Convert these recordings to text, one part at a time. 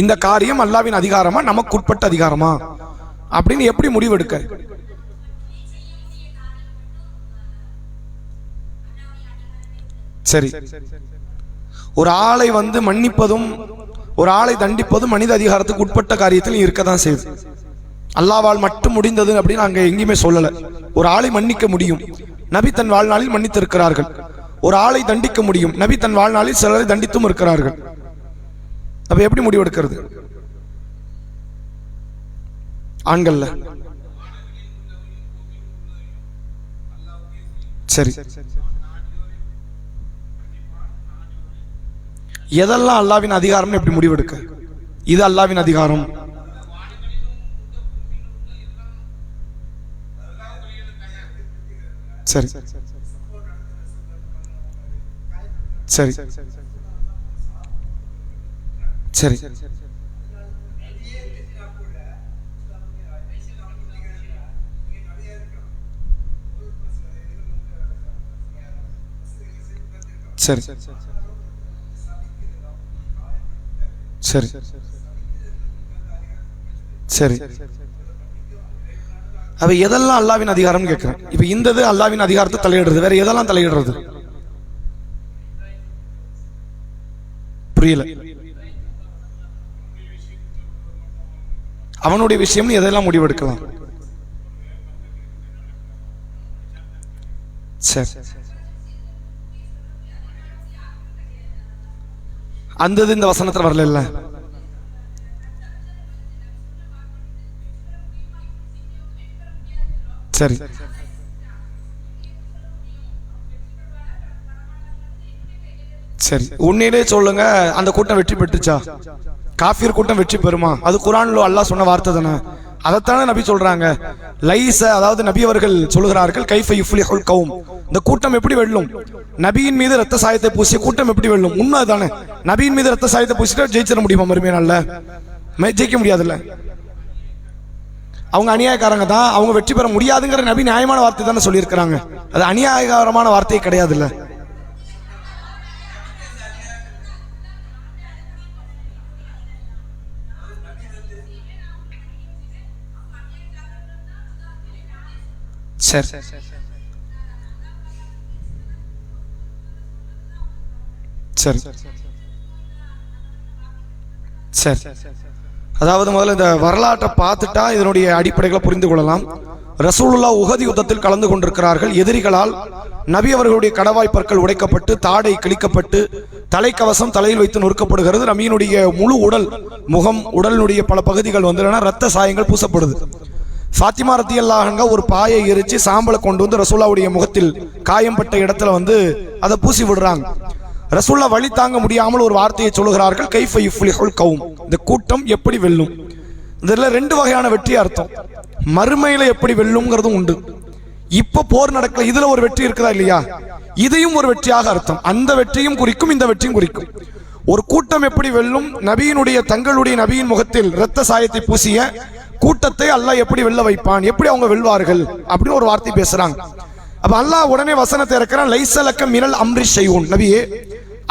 இந்த காரியம் அல்லாஹ்வின் அதிகாரமா நமக்கு உட்பட்ட அதிகாரமா அப்படின்னு எப்படி முடிவெடுக்க? சரி, ஒரு ஆளை மன்னிப்பதும் ஒரு ஆளை தண்டிப்பதும் மனித அதிகாரத்துக்கு உட்பட்ட காரியத்தில் இருக்கதான் செய்யுது. அல்லாஹ்வால் மட்டும் முடிந்தது அப்படின்னு நாங்க எங்கேயுமே சொல்லல. ஒரு ஆளை மன்னிக்க முடியும், நபி தன் வாழ்நாளில் மன்னித்து இருக்கிறார்கள். ஒரு ஆளை தண்டிக்க முடியும், நபி தன் வாழ்நாளில் சிலரை தண்டித்தும் இருக்கிறார்கள். அப்ப எப்படி முடிவெடுக்கிறது? ஆண்கள்ல சரி, எதெல்லாம் அல்லாஹ்வின் அதிகாரம் எப்படி முடிவெடுக்க? இது அல்லாஹ்வின் அதிகாரம். சரி சரி சரி சரி சரி சரி. அவ எதெல்லாம் அல்லாஹ்வின் அதிகாரம் கேட்கிறேன். இப்ப இந்த அல்லாஹ்வின் அதிகாரத்தை தலையிடுறது, வேற எதெல்லாம் தலையிடுறது? புரியல. அவனுடைய விஷயம் எதெல்லாம் முடிவெடுக்கலாம்? சரி, அந்த இந்த வசனத்துல வரல இல்ல. சரி, சரி, உண்மையிலே சொல்லுங்க, அந்த கூட்டம் வெற்றி பெற்றுச்சா? காஃபிர் கூட்டம் வெற்றி பெறுமா? அது குர்ஆன்ல அல்லாஹ் சொன்ன வார்த்தை தானே. அதைத்தானே நபி சொல்றாங்க. லைஸ, அதாவது நபி அவர்கள் சொல்கிறார்கள், கைஃப யுஃப்லிஹுல் கௌம், இந்த கூட்டம் எப்படி வெல்லும்? நபியின் மீது ரத்த சாயத்தை பூசிய கூட்டம் எப்படி வெல்லும்? உண்மை தானே. நபியின் மீது ரத்த சாயத்தை பூசிட்டு ஜெயிச்சிட முடியுமா? மறுமைய நாள்ல ஜெயிக்க முடியாதுல்ல. அவங்க அநியாயக்காரங்க தான், அவங்க வெற்றி பெற முடியாதுங்கிற நபி நியாயமான வார்த்தை தானே சொல்லியிருக்கிறாங்க. அது அநியாயகரமான வார்த்தை கிடையாதுல்ல. சரி சரி சரி. அதாவது முதல்ல இந்த வரலாற்றை பார்த்துட்டா இதனுடைய அடிப்படைகளை புரிந்து கொள்ளலாம். ரசூலுல்லாஹ் உஹது யுத்தத்தில் கலந்து கொண்டிருக்கிறார்கள். எதிரிகளால் நபி அவர்களுடைய கடவாய் பற்கள் உடைக்கப்பட்டு, தாடை கிழிக்கப்பட்டு, தலைக்கவசம் தலையில் வைத்து நொறுக்கப்படுகிறது. நபியினுடைய முழு உடல், முகம், உடலினுடைய பல பகுதிகள் ரத்த சாயங்கள் பூசப்படுது. ஃபாத்திமா ரலியல்லாஹு அன்ஹா ஒரு பாயை எரிச்சு சாம்பலை கொண்டு ரசூலுல்லாஹ்வுடைய முகத்தில் காயம்பட்ட இடத்துல அதை பூசி விடுறாங்க. ரசூலுல்லாஹ் வழி தாங்க முடியாமல் ஒரு வார்த்தையை சொல்லுகிறார்கள், கைஃப யுஃப்லிஹுல் கௌம், இந்த கூட்டம் எப்படி வெல்லும்? இதுல ரெண்டு வகையான வெற்றி அர்த்தம். மறுமையில எப்படி வெல்லும்ங்கிறதும் உண்டு. இப்ப போர் நடக்கல, இதுல ஒரு வெற்றி இருக்குதா இல்லையா? இதையும் ஒரு வெற்றியாக அர்த்தம். அந்த வெற்றியும் குறிக்கும், இந்த வெற்றியும் குறிக்கும். ஒரு கூட்டம் எப்படி வெல்லும்? தங்களுடைய நபியின் முகத்தில் இரத்த சாயத்தை பூசிய கூட்டத்தை அல்லாஹ் எப்படி வெல்ல வைப்பான், எப்படி அவங்க வெல்வார்கள் அப்படின்னு ஒரு வார்த்தை பேசுறாங்க. அப்ப அல்லாஹ் உடனே வசனத்தை இறக்குறான், லைஸலக மினல் அம்ரி ஷைஉன், நபியே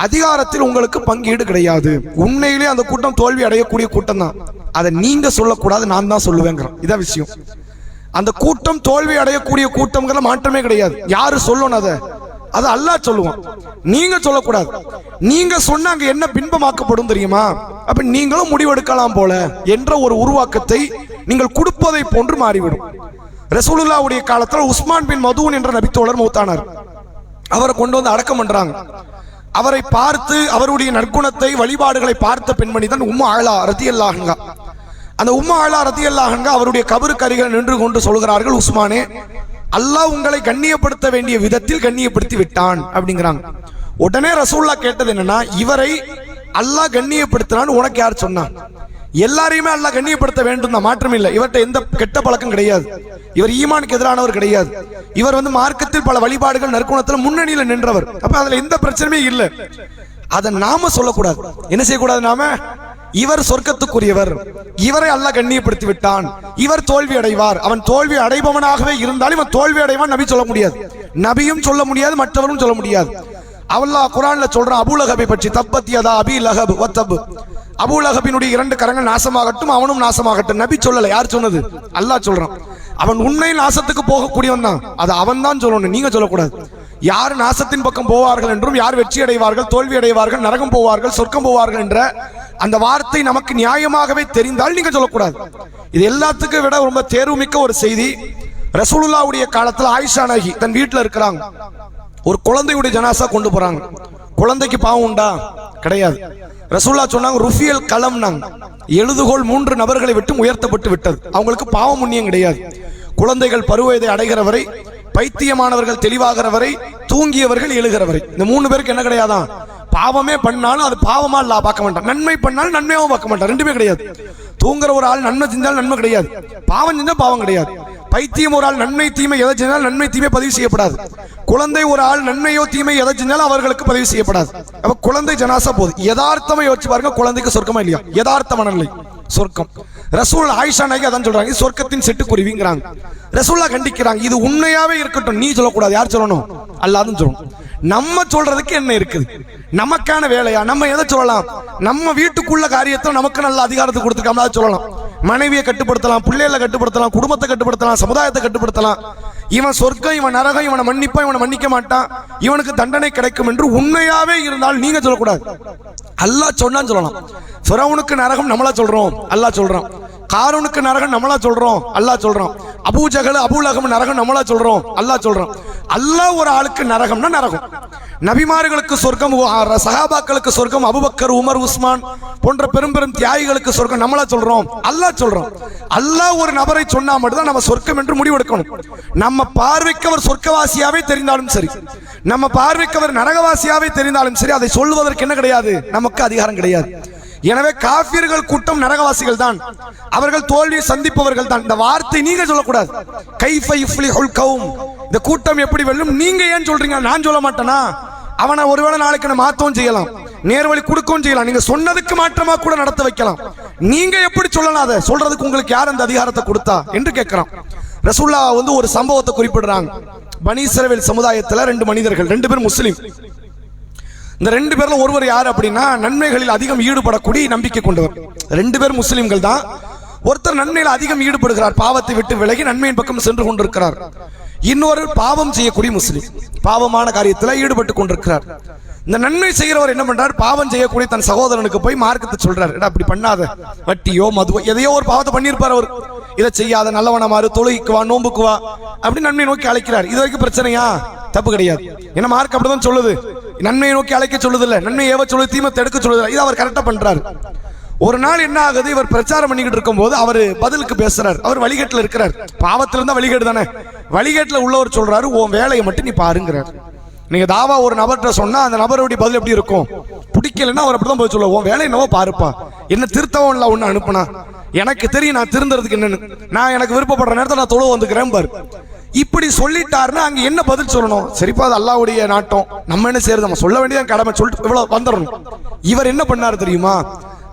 அதிகாரத்தில் உங்களுக்கு பங்கீடு கிடையாது. உண்மையிலே அந்த கூட்டம் தோல்வி அடையக்கூடிய கூட்டம் தான். அதை நீங்க சொல்லக்கூடாது, நான் தான் சொல்லுவேங்கிறான். இதான் விஷயம். அந்த கூட்டம் தோல்வி அடையக்கூடிய கூட்டம்ங்கிற மாற்றமே கிடையாது. யாரு சொல்லணும்? அது அல்லாஹ் சொல்லுவான், நீங்க சொல்லக்கூடாது. நீங்க சொன்ன அங்க என்ன பின்பமாக்கப்படும் தெரியுமா? அப்ப நீங்களும் முடிவெடுக்கலாம் போல என்ற ஒரு உருவாக்கத்தை நீங்கள் கொடுப்பதை போன்று மாறிவிடும். ரசூலுல்லாஹ்வுடைய காலத்தில் உஸ்மான் பின் மதூன் என்ற நபித்தோழர் மௌத்தானார். அவரை கொண்டு அடக்கம் பண்றாங்க. அவரை பார்த்து அவருடைய நற்குணத்தை, வழிபாடுகளை பார்த்த பெண்மணி தான் உம்மு ஆலா ரலியல்லாஹு அன்ஹா. அந்த உம்மு ஆலா ரலியல்லாஹு அன்ஹா அவருடைய கபருக்கு அருகில் நின்று கொண்டு சொல்கிறார்கள், உஸ்மானே, அல்லாஹ் உங்களை கண்ணியப்படுத்த வேண்டிய விதத்தில் கண்ணியப்படுத்தி விட்டான் அப்படிங்கிறாங்க. உடனே ரசூலுல்லாஹ் கேட்டது என்னன்னா, இவரை அல்லாஹ் கண்ணியப்படுத்தினான்னு உனக்கு யார் சொன்னா? எல்லாரையுமே அல்லாஹ் கண்ணியப்படுத்த வேண்டும் தான், மாற்றம் இல்லை. இவர்கிட்ட எந்த கெட்ட பழக்கம் கிடையாது. இவர் ஈமானுக்கு எதிரானவர் கிடையாது. இவர் மார்க்கத்தில் பல வழிபாடுகள் நற்குணத்தில் முன்னணியில் நின்றவர். அப்ப அதுல எந்த பிரச்சனையுமே இல்லை. அதை நாம சொல்லக்கூடாது. என்ன செய்யக்கூடாது? நாம இவர் சொர்க்கத்துக்குரியவர், இவரை அல்லாஹ் கண்ணியப்படுத்தி விட்டான், இவர் தோல்வி அடைவார், அவன் தோல்வி அடைபவனாகவே இருந்தாலும் இவன் தோல்வி அடைவான் நபி சொல்ல முடியாது. நபியும் சொல்ல முடியாது, மற்றவரும் சொல்ல முடியாது. அல்லாஹ் குர்ஆன்ல சொல்றான் அபூலஹபை பற்றி, தப்பத் யதா அபீ லஹப் வத்தப். அபூலஹபினுடைய 2 கரங்கள் நாசமாகட்டும், அவனும் நாசமாகட்டும். நபி சொல்லல, யார் சொன்னது? அல்லாஹ் சொல்றான். அவன் உண்மை நாசத்துக்கு போகக்கூடியவன் தான், அது அவன் தான் சொல்லணும், நீங்க சொல்லக்கூடாது. யார் நாசத்தின் பக்கம் போவார்கள் என்றும், யார் வெற்றி அடைவார்கள், தோல்வி அடைவார்கள், நரகம் போவார்கள், சொர்க்கம் போவார்கள் என்ற அந்த வார்த்தை நமக்கு நியாயமாகவே தெரிந்தால் நீங்க சொல்லக்கூடாது. இது எல்லாத்துக்கும் விட ரொம்ப தேர்வுமிக்க ஒரு செய்தி. ரசூலுல்லாஹ்வுடைய காலத்துல ஆயிஷா நாயகி தன் வீட்டுல இருக்கிறாங்க. ஒரு குழந்தையுடைய ஜனாசா கொண்டு போறாங்க. குழந்தைக்கு பாவம் உண்டா? கிடையாது. ரசூலுல்லாஹ் சொன்னாங்க ருஃபியல் கலம், நாங்க எழுதுகோள் 3 நபர்களை விட்டு உயர்த்தப்பட்டு விட்டது. அவங்களுக்கு பாவம் புண்ணியம் கிடையாது. குழந்தைகள் பருவத்தை அடைகிற வரை, பைத்தியமானவர்கள் தெளிவாகிற வரை, தூங்கியவர்கள் எழுகிற வரை, இந்த 3 பேருக்கு என்ன கிடையாதான்? பாவமே பண்ணாலும் அது பாவமா இல்ல பார்க்க மாட்டான், நன்மை பண்ணாலும் நன்மையாவும் பார்க்க மாட்டான், ரெண்டுமே கிடையாது. தூங்குற ஒரு ஆள் நன்மை செஞ்சாலும் நன்மை கிடையாது, பாவம் செஞ்சா பாவம் கிடையாது. பைத்தியம் ஒரு ஆள் நன்மை தீமை எதை செஞ்சாலும் நன்மை தீமை பதிவு செய்யப்படாது. குழந்தை ஒரு ஆள் நன்மையோ தீமை எதை செஞ்சாலும் அவர்களுக்கு பதிவு செய்யப்படாது. அப்ப குழந்தை ஜனாசா போகுது. யதார்த்தமா யோசிச்சு பாருங்க, குழந்தைக்கு சொர்க்கமா இல்லையா? யதார்த்த மனநிலை சொர்க்கம். ரசூல் ஆயிஷா நாயகி அதான் சொல்றாங்க, இது சொர்க்கத்தின் சிட்டுக்குருவிங்கிறாங்க. ரசூல்லா கண்டிக்கிறாங்க, இது உண்மையாவே இருக்கட்டும், நீ சொல்லக்கூடாது. யார் சொல்லணும்? அல்லாஹ் தான் சொல்லணும். நம்ம சொல்றதுக்கு என்ன இருக்குது? நமக்கான வேலையா? நம்ம எதை சொல்லலாம்? நம்ம வீட்டுக்குள்ள காரியத்தை நமக்கு நல்ல அதிகாரத்தை கொடுத்துருக்காம சொல்லலாம். மனைவியை கட்டுப்படுத்தலாம், பிள்ளைகளை கட்டுப்படுத்தலாம், குடும்பத்தை கட்டுப்படுத்தலாம், சமுதாயத்தை கட்டுப்படுத்தலாம். இவன் சொர்க்கம், இவன் நரகம், இவனை மன்னிப்பான், இவனை மன்னிக்க மாட்டான், இவனுக்கு தண்டனை கிடைக்கும் என்று உண்மையாவே இருந்தால் நீங்க சொல்லக்கூடாது. அல்லாஹ் சொன்னான்னு சொல்லலாம். ஃபிரௌனுக்கு நரகம் நம்மளா சொல்றோம், அல்லாஹ் சொல்றான். காரூனுக்கு நரகம் நம்மளா சொல்றோம், அல்லாஹ் சொல்றான். அபூஜஹல் அபூலஹப் நரகம் நம்மளா சொல்றோம், அல்லாஹ் சொல்றான். அல்லாஹ் ஒரு ஆளுக்கு நரகம்னா நரகம். நபிமார்களுக்கு சொர்க்கம், சஹாபாக்களுக்கு சொர்க்கம், அபூபக்கர் உமர் உஸ்மான் போன்ற பெரும் பெரும் தியாகிகளுக்கு சொர்க்கம் நம்மளா சொல்றோம், அல்லாஹ் சொல்றோம். அல்லாஹ் ஒரு நபரை சொன்னா மட்டும்தான் நம்ம சொர்க்கம் என்று முடிவெடுக்கணும். நம்ம பார்வைக்கு அவர் சொர்க்கவாசியாவே தெரிந்தாலும் சரி, நம்ம பார்வைக்கு அவர் நரகவாசியாவே தெரிந்தாலும் சரி, அதை சொல்வதற்கு என்ன கிடையாது? நமக்கு அதிகாரம் கிடையாது. எனவே காஃபிர்கள் கூட்டம் நரகவாசிகள் தான், அவர்கள் தோல்வியை சந்திப்பவர்கள் தான். இந்த வார்த்தை நீங்க சொல்லக்கூடாது. கைஃப யுஃப்லிஹுல் கௌம், இந்த கூட்டம் எப்படி வெல்லும் நீங்க ஏன் சொல்றீங்க? நான் சொல்ல மாட்டேனா? அவனை ஒருவேளை நாளைக்கு நான் மாத்தவும் செய்யலாம், நேர்வழி கொடுக்கவும் செய்யலாம், நீங்க சொன்னதுக்கு மாற்றமா கூட நடத்த வைக்கலாம். நீங்க எப்படி சொல்லலாம்? அதை சொல்றதுக்கு உங்களுக்கு யார் அந்த அதிகாரத்தை கொடுத்தா என்று கேட்கிறான். ரசூலுல்லாஹ் ஒரு சம்பவத்தை குறிப்பிடுறாங்க. பனி இஸ்ரவேல் சமுதாயத்துல 2 மனிதர்கள், 2 பேர் முஸ்லிம். இந்த 2 பேர்ல ஒருவர் யார் அப்படின்னா, நன்மைகளில் அதிகம் ஈடுபடக்கூடிய நம்பிக்கை கொண்டவர். 2 பேர் முஸ்லிம்கள் தான். ஒருத்தர் நன்மையில் அதிகம் ஈடுபடுகிறார், பாவத்தை விட்டு விலகி நன்மையின் பக்கம் சென்று கொண்டிருக்கிறார். இன்னொரு பாவம் செய்யக்கூடிய முஸ்லிம், பாவமான காரியத்தில் ஈடுபட்டு கொண்டிருக்கிறார். இந்த நன்மை செய்கிறவர் என்ன பண்றார்? பாவம் செய்யக்கூடிய தன் சகோதரனுக்கு போய் மார்க்கத்தை சொல்றாரு, அப்படி பண்ணாத, வட்டியோ மதுவோ எதையோ ஒரு பாவத்தை பண்ணியிருப்பார் அவர், இதை செய்யாத, நல்லவன மாறு, தொழுகைக்கு வா, நோம்புக்கு வா, அப்படி நன்மை நோக்கி அழைக்கிறார். இது வரைக்கும் பிரச்சனையா? தப்பு கிடையாது. ஏன்னா மார்க் அப்படிதான் சொல்லுது, நன்மையை நோக்கி அழைக்க சொல்லுது இல்ல, நன்மை ஏவ சொல்லுது, தீமை தடுக்க சொல்லுது. இது அவர் கரெக்டா பண்றாரு. ஒரு நாள் என்ன ஆகுது, இவர் பிரச்சாரம் பண்ணிக்கிட்டு இருக்கும் போது அவர் பதிலுக்கு பேசுறார். அவர் வழிகேட்டில் இருக்கிறார், பாவத்துல இருந்தா வழிகேடு தானே. வழிகேட்டில் உள்ளவர் சொல்றாரு, உன் வேலையை மட்டும் நீ பாருங்கிறார். நீங்க தாவா ஒரு நபர்கிட்ட சொன்னா அந்த நபருடைய பதில் எப்படி இருக்கும்? பிடிக்கலன்னா அவர் அப்படிதான் போய் சொல்லுவோம், உன் வேலை என்னவோ பாருப்பா, என்ன திருத்தவன் இல்ல ஒண்ணு அனுப்புனா, எனக்கு தெரியும் நான் திருந்துறதுக்கு என்னன்னு, நான் எனக்கு விருப்பப்படுற நேரத்தில் நான் தொழு வந்துக்கிறேன் பாரு. இப்படி சொல்லிட்டாருன்னா அங்க என்ன பதில் சொல்லணும்? சரிப்பா, அது அல்லாஹ்வுடைய நாட்டம், நம்ம என்ன செய்யறது, நம்ம சொல்ல வேண்டியதான் கடமை, சொல்லிட்டு இவ்வளவு வந்துடணும். இவர் என்ன பண்ணாரு தெரியுமா?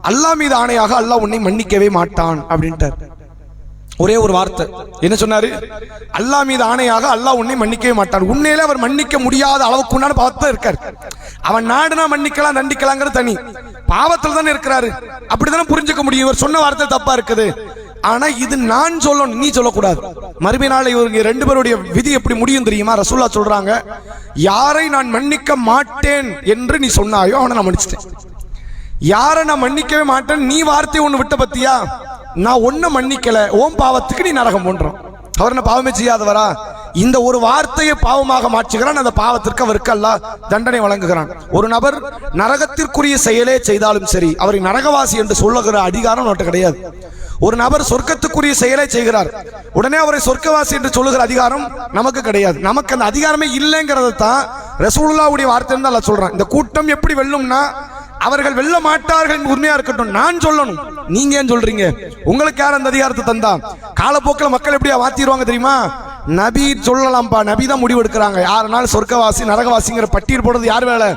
அல்லாஹ் மீது ஆணையாக அல்லாஹ் உன்னை மன்னிக்கவே மாட்டான் அப்படின்ட்டார். ஒரே ஒரு வார்த்தை என்ன சொன்னாரு? அல்லாஹ் மீது ஆணையாக அல்லாஹ் உன்னை மன்னிக்கவே மாட்டான். உண்மையிலே அவர் மன்னிக்க முடியாத அளவுக்கு உண்டான பாவத்தை இருக்கார். அவன் நாடுனா மன்னிக்கலாம் தண்டிக்கலாங்கிற தனி, பாவத்தில் தானே இருக்கிறாரு, அப்படித்தானே புரிஞ்சுக்க முடியும். இவர் சொன்ன வார்த்தை தப்பா இருக்குது. ஆனா இது நான் சொல்லணும், நீ சொல்லக்கூடாது. மறுமை நாளை இவங்க 2 பேருடைய விதி எப்படி முடியும் தெரியுமா? ரசூலுல்லாஹ் சொல்றாங்க, யாரை நான் மன்னிக்க மாட்டேன் என்று நீ சொன்னாயோ அவனை நான் மன்னிச்சிட்டேன். யாரை நான் மன்னிக்கவே மாட்டேன் நீ வார்த்தை ஒண்ணு விட்ட பத்தியா, நான் ஒன்ன மன்னிக்கல, ஓம் பாவத்துக்கு நீ நரகம் போன்றான். அவர் என்ன பாவமே செய்யாதவரா? இந்த ஒரு வார்த்தையை பாவமாக மாற்றுகிறான், அந்த பாவத்திற்கு அவருக்கு அல்லாஹ் தண்டனை வழங்குகிறான். ஒரு நபர் நரகத்திற்குரிய செயலே செய்தாலும் சரி, அவரை நரகவாசி என்று சொல்லுகிற அதிகாரம் நம்மகிட்ட கிடையாது. ஒரு நபர் சொர்க்கத்துக்குரிய செயலை செய்கிறார், உடனே அவரை சொர்க்கவாசி என்று சொல்லுகிற அதிகாரம் நமக்கு கிடையாது. நமக்கு அந்த அதிகாரமே இல்லைங்கிறத தான் ரசூலுல்லாஹ்வுடைய வார்த்தை தான் அல்லாஹ் சொல்றான். இந்த கூட்டம் எப்படி வெல்லும்னா, அவர்கள் வெல்ல மாட்டார்கள் உண்மையா இருக்கட்டும், நான் சொல்லணும், நீங்க ஏன் சொல்றீங்க? உங்களுக்கு யார் அந்த அதிகாரத்தை தந்தா? காலப்போக்கில் மக்கள் எப்படியா மாத்திடுவாங்க தெரியுமா? நபி சொல்லலாம்பா, நபி தான் முடிவு எடுக்கிறாங்க. யாருனாலும் சொர்க்கவாசி நரகவாசிங்கிற பட்டியல் போடுறது யார் வேலை?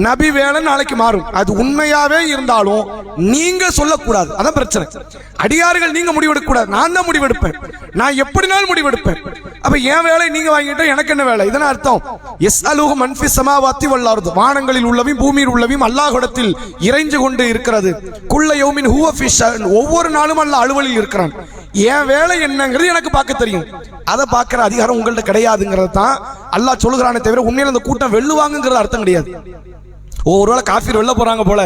நபி வேலை நாளைக்கு மாறும். அது உண்மையாவே இருந்தாலும் நீங்க சொல்லக்கூடாது. அதான் பிரச்சனை. அடியார்கள் நீங்க முடிவெடுக்க கூடாது, நான் தான் முடிவெடுப்பேன். நான் எப்படினாலும் முடிவெடுப்பேன். அப்ப என் வேலை நீங்க வாங்கிட்டா எனக்கு என்ன வேலை? இதன் அர்த்தம் யஸ்அலுஹு மன் ஃபிஸ் ஸமாவாத்தி வல் அர்த், வானங்களில் உள்ளவையும் பூமியில் உள்ளவையும் அல்லாஹ்விடத்தில் இறைஞ்சு கொண்டு இருக்கிறது. குல்ல யௌமின் ஹுவ ஃபி ஷஅன், ஒவ்வொரு நாளும் அல்லாஹ் அலுவலில் இருக்கிறான். என் வேலை என்னங்கிறது எனக்கு பார்க்க தெரியும். அதை பார்க்கிற அதிகாரம் உங்கள்ட்ட கிடையாதுங்கிறது தான் அல்லாஹ் சொல்லுகிறானே தவிர உண்மையில அந்த கூட்டம் வெல்லுவாங்கிறது அர்த்தம் கிடையாது. ஒருவேளை காஃபிர் வெளில போறாங்க போல,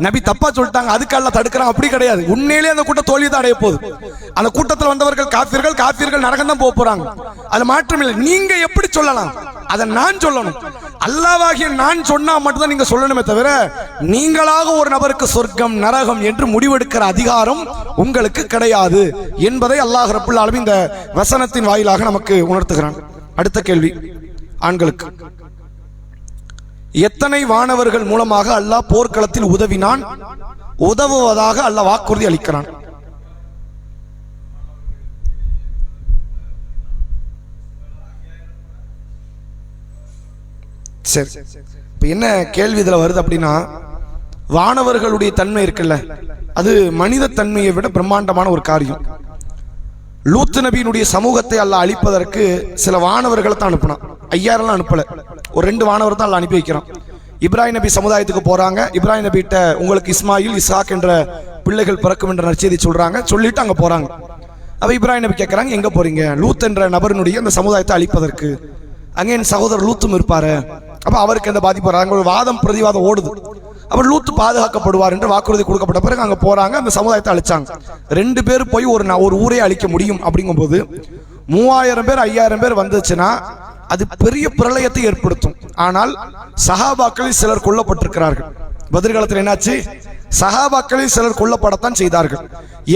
நபி தப்பா சொல்லிட்டாங்க அதுக்கு அல்லாஹ் தடுக்கிறான், அப்படி கிடையாது. உண்மையிலேயே அந்த கூட்டம் தோல்வி தான் அடைய போகுது. அந்த கூட்டத்தில் வந்தவர்கள் காஃபிர்கள் நரகம் தான் போறாங்க. அது மாற்றம் இல்லை. நீங்க எப்படி சொல்லலாம்? அதை நான் சொல்லணும். அல்லாஹ்வாகிய நான் சொன்னா மட்டும்தான் நீங்க சொல்லணுமே தவிர நீங்களாக ஒரு நபருக்கு சொர்க்கம் நரகம் என்று முடிவெடுக்கிற அதிகாரம் உங்களுக்கு கிடையாது என்பதை அல்லாஹ் ரப்புல் ஆலமீன் இந்த வசனத்தின் வாயிலாக நமக்கு உணர்த்துகிறான். அடுத்த கேள்வி ஆண்களுக்கு. எத்தனை வானவர்கள் மூலமாக அல்லாஹ் போர்க்களத்தில் உதவினான், உதவுவதாக அல்லாஹ் வாக்குறுதி அளிக்கிறான்? சரி, இப்ப என்ன கேள்வி இதுல வருது அப்படின்னா, வானவர்களுடைய தன்மை இருக்குல்ல, அது மனித தன்மையை விட பிரம்மாண்டமான ஒரு காரியம். லூத் நபியினுடைய சமூகத்தை அல்லாஹ் அழிப்பதற்கு சில வானவர்களை தான் அனுப்பினான். 5000 அனுப்பல, ஒரு 2 வானவர் தான் அல்லாஹ் அனுப்பி வைக்கிறான். இப்ராஹிம் நபி சமுதாயத்துக்கு போறாங்க. இப்ராஹிம் நபிட்ட உங்களுக்கு இஸ்மாயில் இஸ்ஹாக் என்ற பிள்ளைகள் பிறக்கும் என்ற நற்செய்தி சொல்றாங்க. சொல்லிட்டு அங்க போறாங்க. அப்ப இப்ராஹிம் நபி கேட்கறாங்க, எங்க போறீங்க? லூத் என்ற நபரினுடைய அந்த சமுதாயத்தை அழிப்பதற்கு. அங்கே என் சகோதரர் லூத்தும் இருப்பாரு, அப்ப அவருக்கு எந்த பாதிப்பு வராங்க? ஒரு வாதம் பிரதிவாதம் ஓடுது. அவர் லூத்து பாதுகாக்கப்படுவார் என்று வாக்குறுதி கொடுக்கப்பட்ட பிறகு அங்க போறாங்க, அந்த சமுதாயத்தை அழிச்சாங்க. 2 பேர் போய் ஒரு ஊரை அழிக்க முடியும். அப்படிங்கும் போது 3000 பேர் 5000 பேர் வந்துச்சுன்னா அது பெரிய பிரளயத்தை ஏற்படுத்தும். ஆனால் சஹாபாக்களில் சிலர் கொல்லப்பட்டிருக்கிறார்கள். பதிர் காலத்தில் என்னாச்சு? சஹாபாக்களில் சிலர் கொல்லப்படத்தான் செய்தார்கள்.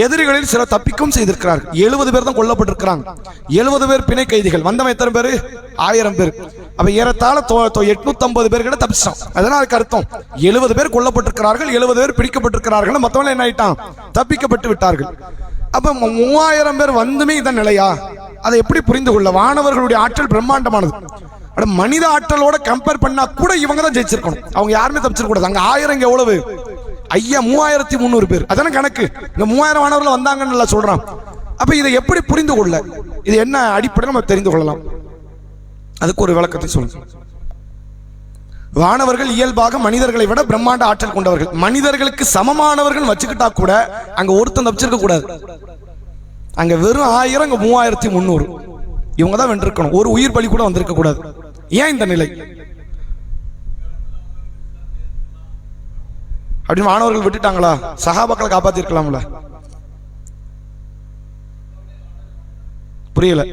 எதிரிகளில் சிலர் தப்பிக்கும் செய்திருக்கிறார்கள். 70 பேர் தான் கொல்லப்பட்டிருக்கிறாங்க. 70 பேர் பிணை கைதிகள். வந்தவன் எத்தனை பேர்? 1000 பேர். அப்ப ஏறத்தாழ 850 பேர் கிட்ட தப்பிச்சான். அதனால அதுக்கு அர்த்தம் 70 பேர் கொல்லப்பட்டிருக்கிறார்கள், 70 பேர் பிடிக்கப்பட்டிருக்கிறார்கள், மற்றவங்க என்ன ஆயிட்டான்? தப்பிக்கப்பட்டு விட்டார்கள். அப்ப 3000 பேர் வந்துமே இதான் நிலையா? அதை எப்படி புரிந்து கொள்ள? வானவர்களுடைய ஆற்றல் பிரம்மாண்டமானது. மனித ஆற்றலோட கம்பேர் பண்ணா கூட இவங்க தான் ஜெயிச்சிருக்கணும். அவங்க யாருமே தப்பிச்சிருக்க கூடாது. அங்க 1000 எவ்வளவு? 3300 பேர். அதான கணக்கு. இந்த 3000 வானவர்கள் வந்தாங்கன்னு சொல்றான். அப்ப இதை எப்படி புரிந்து கொள்ள? இது என்ன அடிப்படையில் நம்ம தெரிந்து கொள்ளலாம்? அதுக்கு ஒரு விளக்கத்தை சொல்லுங்க. வானவர்கள் இயல்பாக மனிதர்களை விட பிரம்மாண்ட ஆற்றல் கொண்டவர்கள். மனிதர்களுக்கு சமமானவர்கள் வச்சுக்கிட்டா கூட அங்க ஒருத்தன் தப்பிச்சிருக்க கூடாது. அங்க வெறும் 1000, அங்க 3300. இவங்க தான் வென்றிருக்கணும். ஒரு உயிர் பலி கூட வந்திருக்க கூடாது. ஏன் இந்த நிலை? அப்படின்னு மாணவர்கள் விட்டுட்டாங்களா? சஹாபாக்களை காப்பாத்தி இருக்கலாம்ல? புரியல.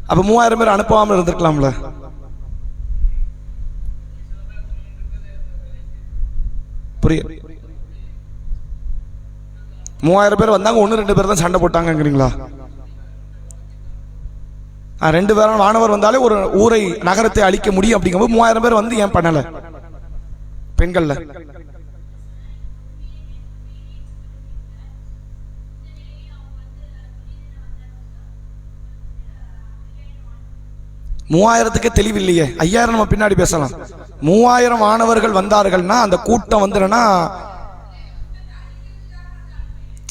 அப்ப 3000 பேர் அனுப்பாம இருந்திருக்கலாம்ல? புரியல. 3000 பேர் வந்தாங்க, 1-2 பேர் தான் சண்டை போட்டாங்கிறீங்களா? 2 பேரும் வானவர் வந்தாலே ஒரு ஊரை நகரத்தை அழிக்க முடியும். அப்படிங்கும்போது 3000 பேர் வந்து ஏன் பண்ணல? பெண்கள்ல 3000க்கு தெளிவில்லையே. 5000 நம்ம பின்னாடி பேசலாம். 3000 மாணவர்கள் வந்தார்கள்னா அந்த கூட்டம் வந்துடுனா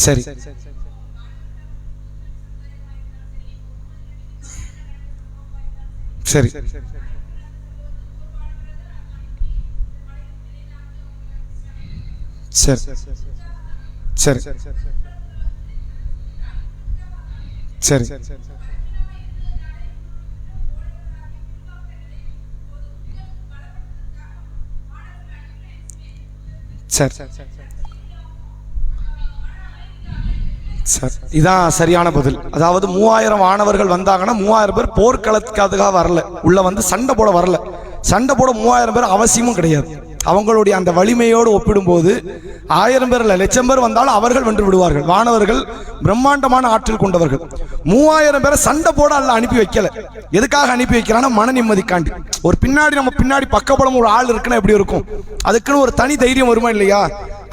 சரி. சரி சரி சரி சரி சரி. இதான் சரியான பதில். அதாவது 3000 மாணவர்கள் வந்தாங்கன்னா 3000 பேர் போர்க்களத்துக்காக வரல, உள்ள வந்து சண்டை போட வரல. சண்டை போட 3000 பேர் அவசியமும் கிடையாது. அவங்களுடைய அந்த வலிமையோடு ஒப்பிடும்போது 1000 பேர் இல்ல, 1,00,000 பேர் வந்தாலும் அவர்கள் வென்று விடுவார்கள். வானவர்கள் பிரம்மாண்டமான ஆற்றல் கொண்டவர்கள். 3000 பேரை சண்டை போட அல்ல அனுப்பி வைக்கல. எதுக்காக அனுப்பி வைக்கிறான்னா மன நிம்மதிக்காண்டி. ஒரு பின்னாடி நம்ம பின்னாடி பக்கபலம் ஒரு ஆள் இருக்குன்னா எப்படி இருக்கும்? அதுக்குன்னு ஒரு தனி தைரியம் வருமா இல்லையா?